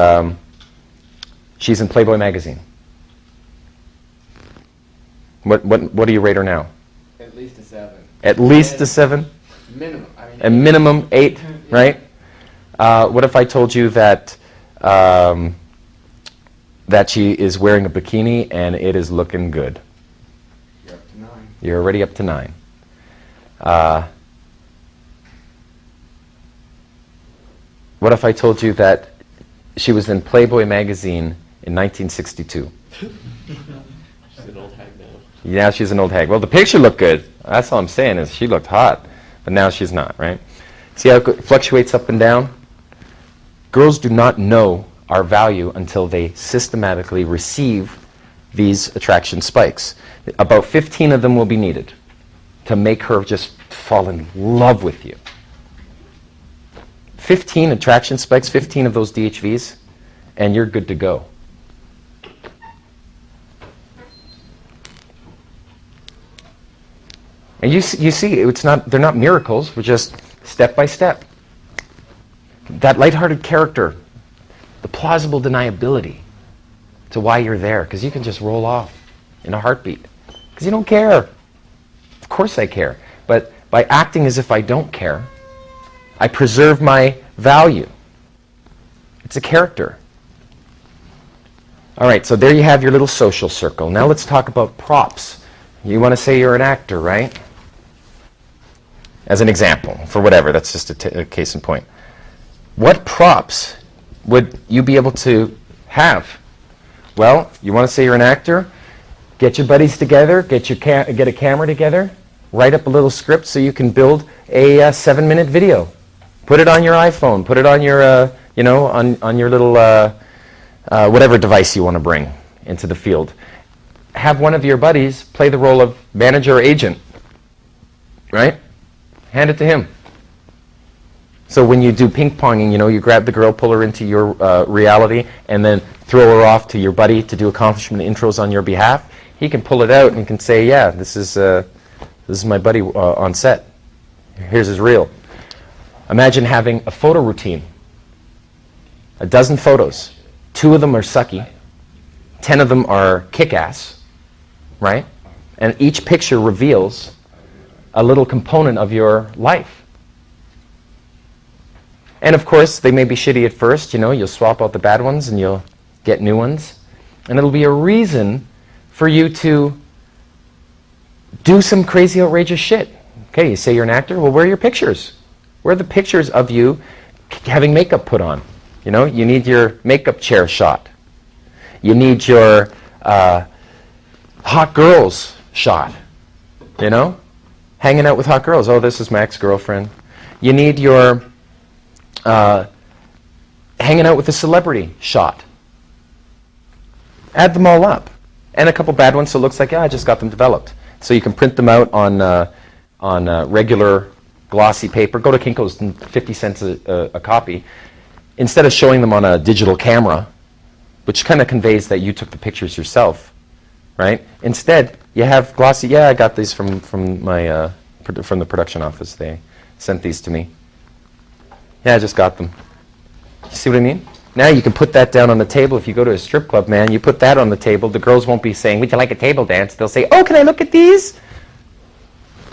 she's in Playboy magazine. What do you rate her now? At least a 7. At least a 7? Minimum. A minimum 8, right? What if I told you that that she is wearing a bikini and it is looking good? You're up to 9. You're already up to 9. What if I told you that she was in Playboy magazine in 1962? She's an old hag now. Yeah, she's an old hag. Well, the picture looked good. That's all I'm saying is she looked hot. But now she's not, right? See how it fluctuates up and down? Girls do not know our value until they systematically receive these attraction spikes. About 15 of them will be needed to make her just fall in love with you. 15 attraction spikes, 15 of those DHVs, and you're good to go. And you see, they're not miracles, we're just step by step. That lighthearted character, the plausible deniability to why you're there, because you can just roll off in a heartbeat. Because you don't care. Of course I care. But by acting as if I don't care, I preserve my value. It's a character. All right, so there you have your little social circle. Now let's talk about props. You want to say you're an actor, right? As an example, for whatever, that's just a case in point. What props would you be able to have? Well, you want to say you're an actor? Get your buddies together, get a camera together, write up a little script so you can build a 7-minute video. Put it on your iPhone, put it on your, on your little, whatever device you want to bring into the field. Have one of your buddies play the role of manager or agent, right? Hand it to him. So when you do ping-ponging, you grab the girl, pull her into your reality, and then throw her off to your buddy to do accomplishment intros on your behalf. He can pull it out and can say, yeah, this is my buddy on set. Here's his reel. Imagine having a photo routine. 12 photos. 2 of them are sucky. 10 of them are kick-ass, right? And each picture reveals a little component of your life. And of course, they may be shitty at first, you'll swap out the bad ones and you'll get new ones. And it'll be a reason for you to do some crazy, outrageous shit. Okay, you say you're an actor, well, where are your pictures? Where are the pictures of you having makeup put on? You need your makeup chair shot. You need your hot girls shot, hanging out with hot girls. Oh, this is my ex-girlfriend. You need your hanging out with a celebrity shot. Add them all up. And a couple bad ones so it looks like, I just got them developed. So you can print them out on regular glossy paper. Go to Kinko's, 50 cents a copy. Instead of showing them on a digital camera, which kind of conveys that you took the pictures yourself, right? Instead, you have glossy, I got these from the production office. They sent these to me. Yeah, I just got them. You see what I mean? Now you can put that down on the table. If you go to a strip club, man, you put that on the table. The girls won't be saying, would you like a table dance? They'll say, oh, can I look at these?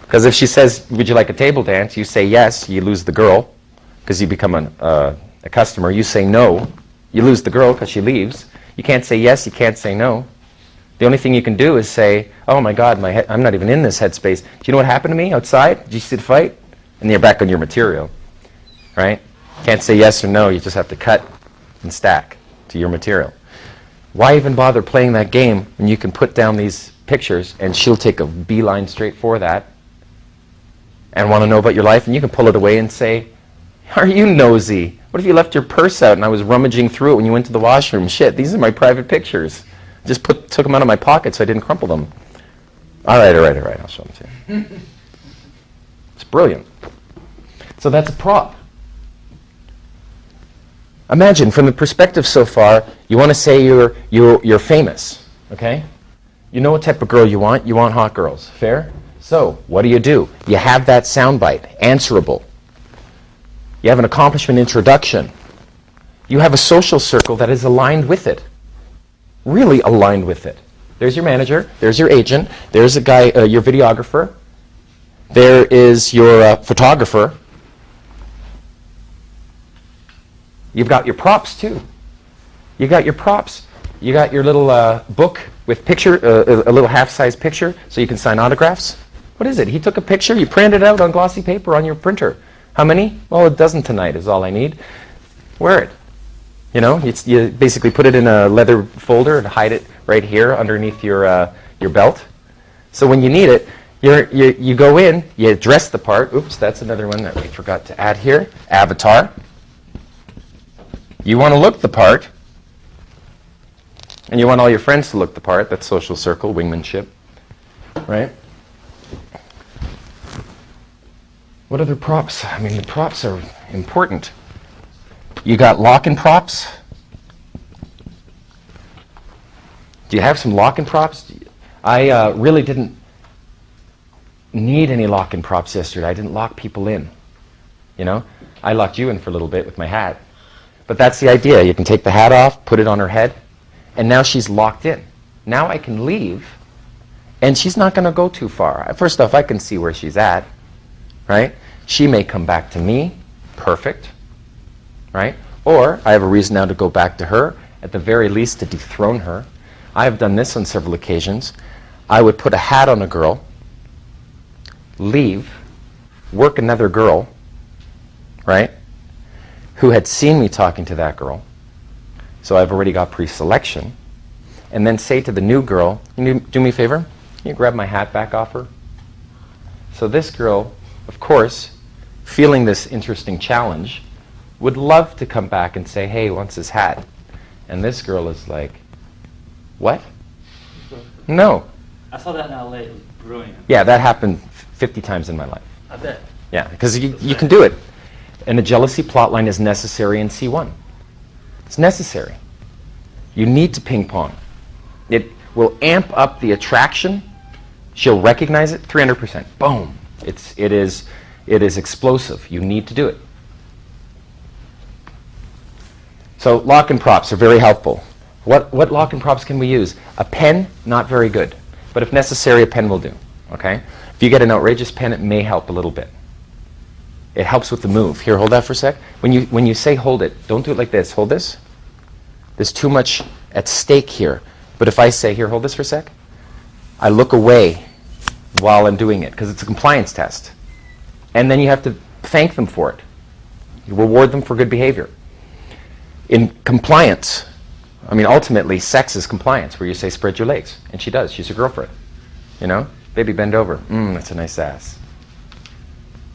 Because if she says, would you like a table dance? You say yes, you lose the girl because you become a customer. You say no, you lose the girl because she leaves. You can't say yes, you can't say no. The only thing you can do is say, oh my God, I'm not even in this headspace. Do you know what happened to me outside? Did you see the fight? And you're back on your material, right? Can't say yes or no, you just have to cut and stack to your material. Why even bother playing that game when you can put down these pictures and she'll take a beeline straight for that and want to know about your life, and you can pull it away and say, are you nosy? What if you left your purse out and I was rummaging through it when you went to the washroom? Shit, these are my private pictures. Just took them out of my pocket so I didn't crumple them. All right, I'll show them to you. It's brilliant. So that's a prop. Imagine, from the perspective so far, you want to say you're famous, okay? You know what type of girl you want. You want hot girls. Fair? So, what do? You have that soundbite, answerable. You have an accomplishment introduction. You have a social circle that is aligned with it. Really aligned with it. There's your manager. There's your agent. There's a guy, your videographer. There is your photographer. You've got your props, too. You got your props. You got your little book with picture, a little half-size picture, so you can sign autographs. What is it? He took a picture, you printed it out on glossy paper on your printer. How many? Well, a dozen tonight is all I need. Wear it. You basically put it in a leather folder and hide it right here underneath your belt. So when you need it, you go in, you dress the part. Oops, that's another one that we forgot to add here. Avatar. You want to look the part, and you want all your friends to look the part. That's social circle, wingmanship, right? What other props? I mean, the props are important. You got lock-in props? Do you have some lock-in props? I really didn't need any lock-in props yesterday. I didn't lock people in. You know? I locked you in for a little bit with my hat. But that's the idea. You can take the hat off, put it on her head, and now she's locked in. Now I can leave, and she's not going to go too far. First off, I can see where she's at, right? She may come back to me, perfect, right? Or I have a reason now to go back to her, at the very least to dethrone her. I have done this on several occasions. I would put a hat on a girl, leave, work another girl, right, who had seen me talking to that girl. So I've already got pre-selection. And then say to the new girl, can you do me a favor? Can you grab my hat back off her? So this girl, of course, feeling this interesting challenge, would love to come back and say, hey, wants his hat? And this girl is like, what? No. I saw that in LA. It was brilliant. Yeah, that happened 50 times in my life. I bet. Yeah, because you can do it. And a jealousy plot line is necessary in C1. It's necessary. You need to ping pong. It will amp up the attraction. She'll recognize it 300%. Boom. It is explosive. You need to do it. So lock and props are very helpful. What lock and props can we use? A pen, not very good. But if necessary, a pen will do. Okay? If you get an outrageous pen, it may help a little bit. It helps with the move. Here, hold that for a sec. When you say hold it, don't do it like this. Hold this. There's too much at stake here. But if I say, here, hold this for a sec, I look away while I'm doing it, because it's a compliance test. And then you have to thank them for it. You reward them for good behavior. In compliance, I mean, ultimately, sex is compliance, where you say, spread your legs. And she does. She's your girlfriend. You know? Baby, bend over. That's a nice ass.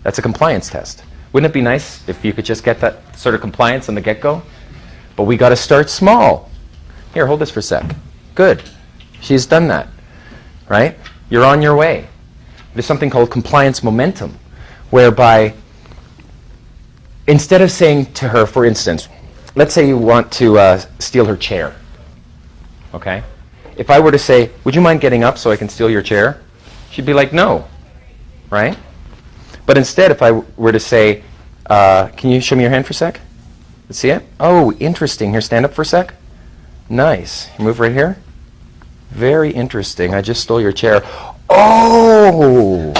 That's a compliance test. Wouldn't it be nice if you could just get that sort of compliance on the get-go? But we got to start small. Here, hold this for a sec. Good. She's done that. Right? You're on your way. There's something called compliance momentum, whereby instead of saying to her, for instance, let's say you want to steal her chair. Okay? If I were to say, would you mind getting up so I can steal your chair? She'd be like, no. Right? But instead, if I were to say, can you show me your hand for a sec? Let's see it. Oh, interesting. Here, stand up for a sec. Nice. Move right here. Very interesting. I just stole your chair. Oh!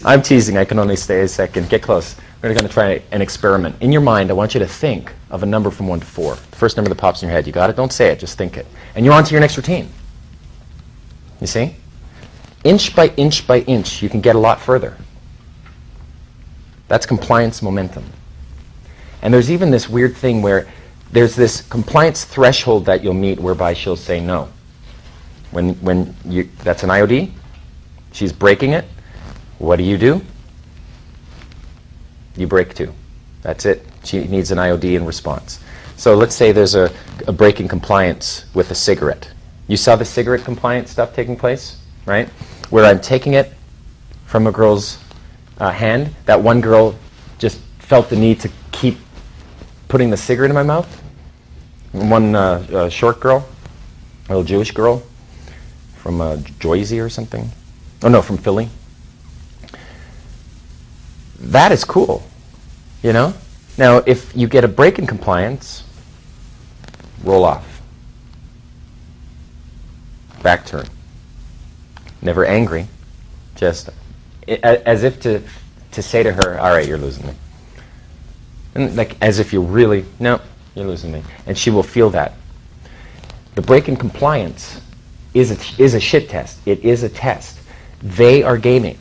I'm teasing. I can only stay a second. Get close. We're going to try an experiment. In your mind, I want you to think of a number from 1 to 4. The first number that pops in your head. You got it? Don't say it. Just think it. And you're on to your next routine. You see? Inch by inch, you can get a lot further. That's compliance momentum. And there's even this weird thing where there's this compliance threshold that you'll meet whereby she'll say no. When that's an IOD, she's breaking it. What do? You break too. That's it. She needs an IOD in response. So let's say there's a break in compliance with a cigarette. You saw the cigarette compliance stuff taking place, right? Where I'm taking it from a girl's hand. That one girl just felt the need to keep putting the cigarette in my mouth. One short girl, a little Jewish girl from Jersey or something. Oh no, from Philly. That is cool, you know? Now, if you get a break in compliance, roll off. Back turn. Never angry, just as if to say to her, all right, you're losing me. And like as if you're really, no, you're losing me. And she will feel that. The break in compliance is a shit test. It is a test. They are gaming.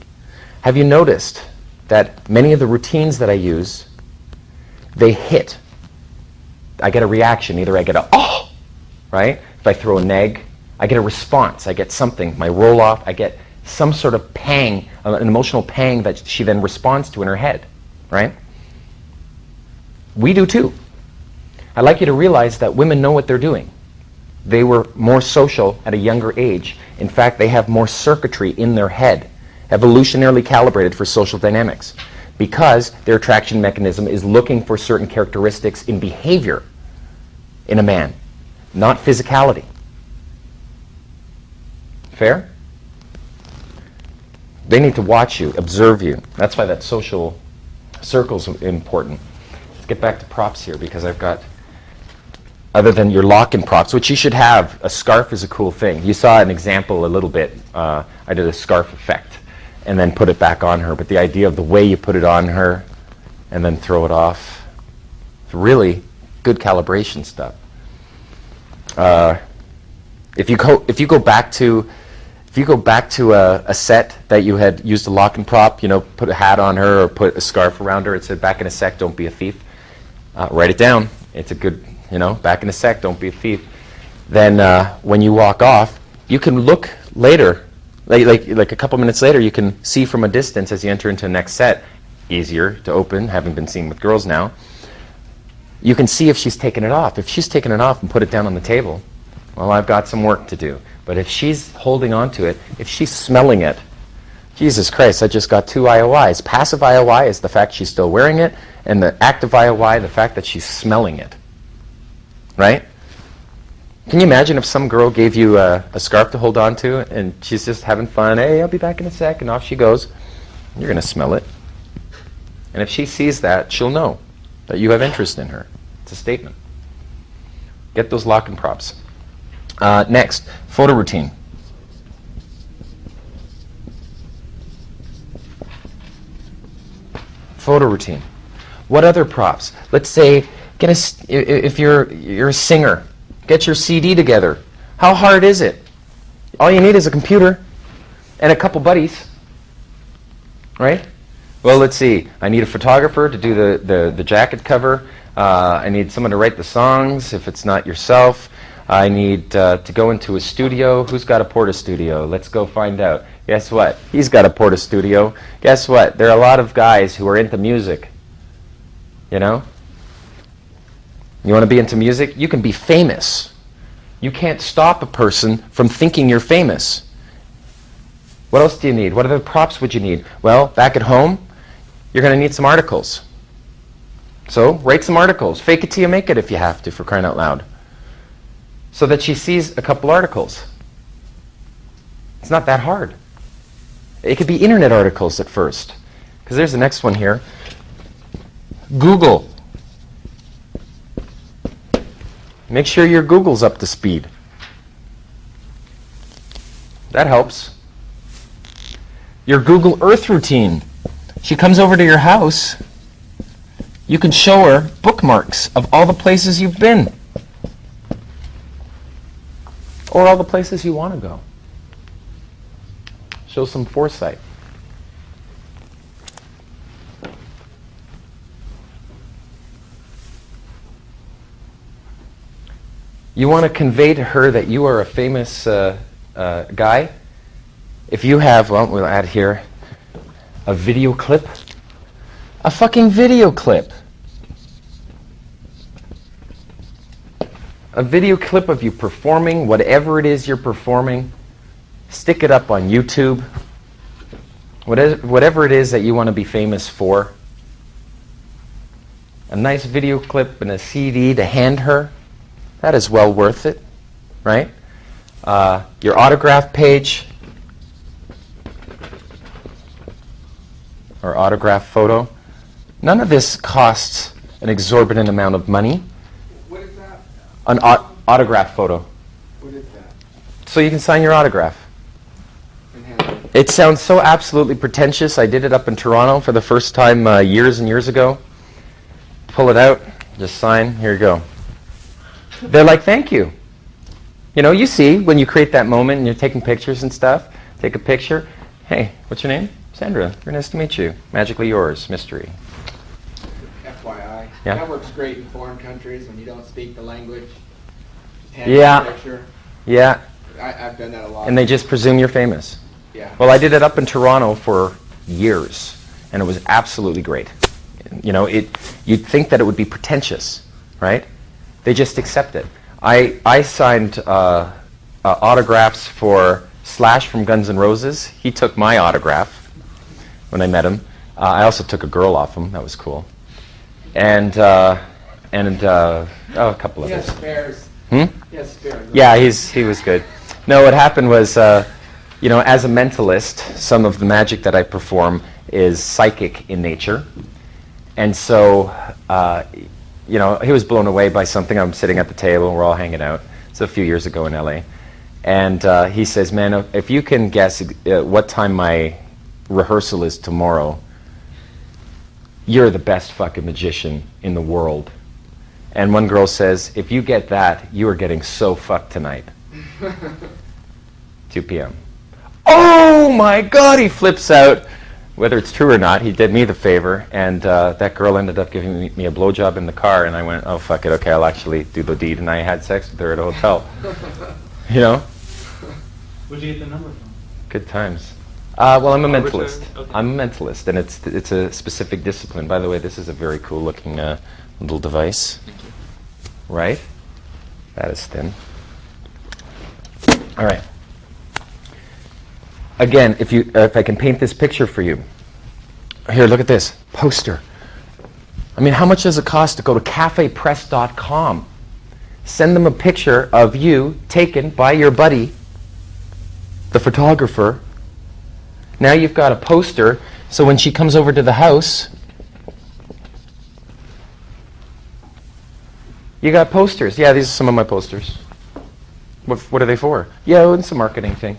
Have you noticed that many of the routines that I use, they hit. I get a reaction. Either I get a, oh, right? If I throw a neg, I get a response. I get something. My roll off, I get some sort of pang, an emotional pang that she then responds to in her head, right? We do too. I'd like you to realize that women know what they're doing. They were more social at a younger age. In fact, they have more circuitry in their head, evolutionarily calibrated for social dynamics. because their attraction mechanism is looking for certain characteristics in behavior in a man, not physicality. Fair? They need to watch you, observe you. That's why that social circle's important. Let's get back to props here, because I've got, other than your lock-in props, which you should have, a scarf is a cool thing. You saw an example a little bit. I did a scarf effect and then put it back on her. But the idea of the way you put it on her and then throw it off, it's really good calibration stuff. If you go back to a set that you had used a lock-in prop, you know, put a hat on her or put a scarf around her, it said, "Back in a sec, don't be a thief." Write it down. It's a good, you know, "Back in a sec, don't be a thief." Then when you walk off, you can look later, like a couple minutes later, you can see from a distance as you enter into the next set. Easier to open, having been seen with girls now. You can see if she's taken it off. If she's taken it off and put it down on the table, well, I've got some work to do. But if she's holding on to it, if she's smelling it, Jesus Christ, I just got 2 IOIs. Passive IOI is the fact she's still wearing it, and the active IOI, the fact that she's smelling it. Right? Can you imagine if some girl gave you a scarf to hold on to, and she's just having fun, "Hey, I'll be back in a sec," and off she goes. You're going to smell it. And if she sees that, she'll know that you have interest in her. It's a statement. Get those lock-in props. Next, photo routine. Photo routine. What other props? Let's say, if you're a singer, get your CD together. How hard is it? All you need is a computer and a couple buddies, right? Well, let's see. I need a photographer to do the jacket cover. I need someone to write the songs if it's not yourself. I need to go into a studio. Who's got a Porta studio? Let's go find out. Guess what? He's got a Porta studio. Guess what? There are a lot of guys who are into music. You know? You want to be into music? You can be famous. You can't stop a person from thinking you're famous. What else do you need? What other props would you need? Well, back at home, you're going to need some articles. So write some articles. Fake it till you make it if you have to, for crying out loud. So that she sees a couple articles. It's not that hard. It could be internet articles at first. Because there's the next one here. Google. Make sure your Google's up to speed. That helps. Your Google Earth routine. She comes over to your house, you can show her bookmarks of all the places you've been. Or all the places you want to go. Show some foresight. You want to convey to her that you are a famous guy? If you have, well, we'll add here, a video clip. A fucking video clip. A video clip of you performing whatever it is you're performing. Stick it up on YouTube. Whatever it is that you want to be famous for. A nice video clip and a CD to hand her. That is well worth it, right? Your autograph page. Or autograph photo. None of this costs an exorbitant amount of money. What is that? An autograph photo. What is that? So you can sign your autograph. And hand it. It sounds so absolutely pretentious. I did it up in Toronto for the first time years and years ago. Pull it out, just sign, here you go. They're like, thank you. You know, you see when you create that moment and you're taking pictures and stuff, take a picture. Hey, what's your name? Sandra, very nice to meet you. Magically yours, mystery. FYI. Yeah. That works great in foreign countries when you don't speak the language. Just hand Yeah. them a picture. Yeah, I've done that a lot. and they just presume you're famous. Yeah. Well, I did it up in Toronto for years, and it was absolutely great. You know, you'd think that it would be pretentious, right? They just accept it. I signed autographs for Slash from Guns N' Roses. He took my autograph when I met him. I also took a girl off him. That was cool. And a couple He has others. spares. Hmm? He has spares. Yeah, he was good. No, what happened was, as a mentalist, some of the magic that I perform is psychic in nature. And so, he was blown away by something. I'm sitting at the table, we're all hanging out. It's a few years ago in LA. And he says, man, if you can guess what time my rehearsal is tomorrow, you're the best fucking magician in the world. And one girl says, if you get that, you are getting so fucked tonight. 2 p.m. Oh my God, he flips out. Whether it's true or not, he did me the favor, and that girl ended up giving me a blowjob in the car, and I went, oh, fuck it, okay, I'll actually do the deed, and I had sex with her at a hotel. Where'd you get the number from? Good times. Well, I'm a Arbitrary? mentalist. Okay. I'm a mentalist, and it's a specific discipline. By the way, this is a very cool looking little device. Right? That is thin. All right. Again, if I can paint this picture for you. Here, look at this poster. I mean, how much does it cost to go to cafepress.com? Send them a picture of you taken by your buddy, the photographer. Now you've got a poster, so when she comes over to the house, you got posters. Yeah, these are some of my posters. What are they for? Yeah, it's a marketing thing.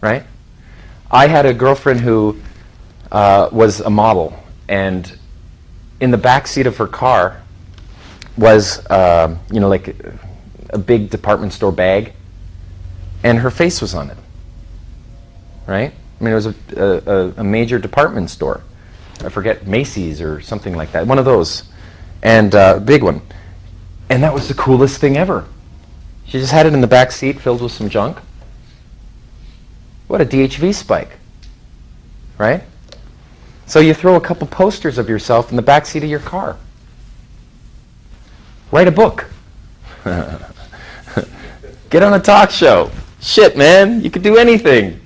Right? I had a girlfriend who was a model, and in the back seat of her car was, like a big department store bag, and her face was on it. Right? I mean, it was a major department store. I forget, Macy's or something like that. One of those. And a big one. And that was the coolest thing ever. She just had it in the back seat filled with some junk. What a DHV spike. Right? So you throw a couple posters of yourself in the back seat of your car. Write a book. Get on a talk show. Shit, man. You could do anything.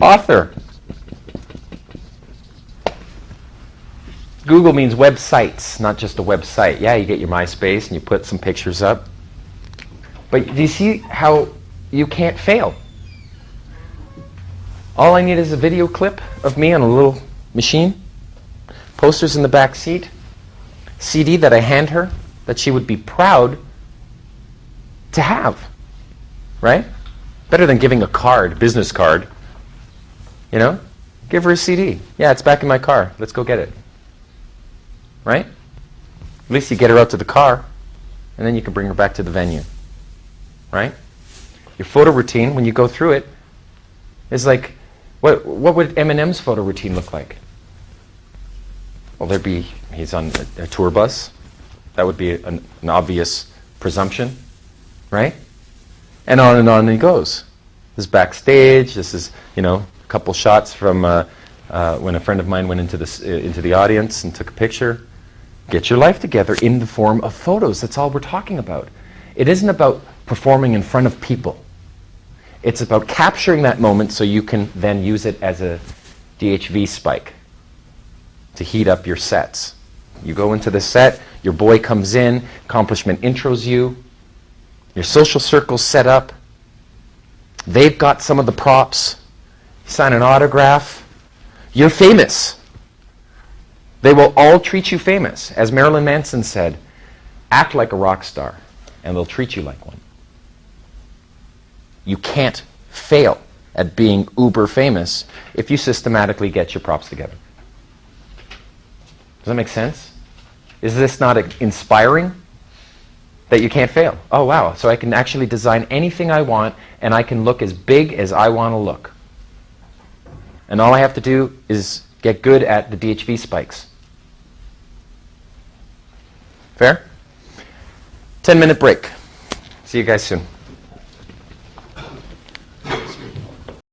Author. Google means websites, not just a website. Yeah, you get your MySpace and you put some pictures up. But do you see how you can't fail? All I need is a video clip of me on a little machine, posters in the back seat, CD that I hand her that she would be proud to have. Right? Better than giving a card, business card. Give her a CD. Yeah, it's back in my car. Let's go get it. Right? At least you get her out to the car, and then you can bring her back to the venue. Right? Your photo routine, when you go through it, is like, what would Eminem's photo routine look like? Well, he's on a tour bus. That would be an obvious presumption. Right? And on he goes. This is backstage. This is, a couple shots from when a friend of mine went into the audience and took a picture. Get your life together in the form of photos. That's all we're talking about. It isn't about performing in front of people. It's about capturing that moment so you can then use it as a DHV spike to heat up your sets. You go into the set, your boy comes in, accomplishment intros you, your social circle's set up, they've got some of the props, you sign an autograph, you're famous. They will all treat you famous. As Marilyn Manson said, act like a rock star, and they'll treat you like one. You can't fail at being uber famous if you systematically get your props together. Does that make sense? Is this not inspiring? That you can't fail. Oh, wow. So I can actually design anything I want, and I can look as big as I want to look. And all I have to do is get good at the DHV spikes. Fair? 10-minute break. See you guys soon.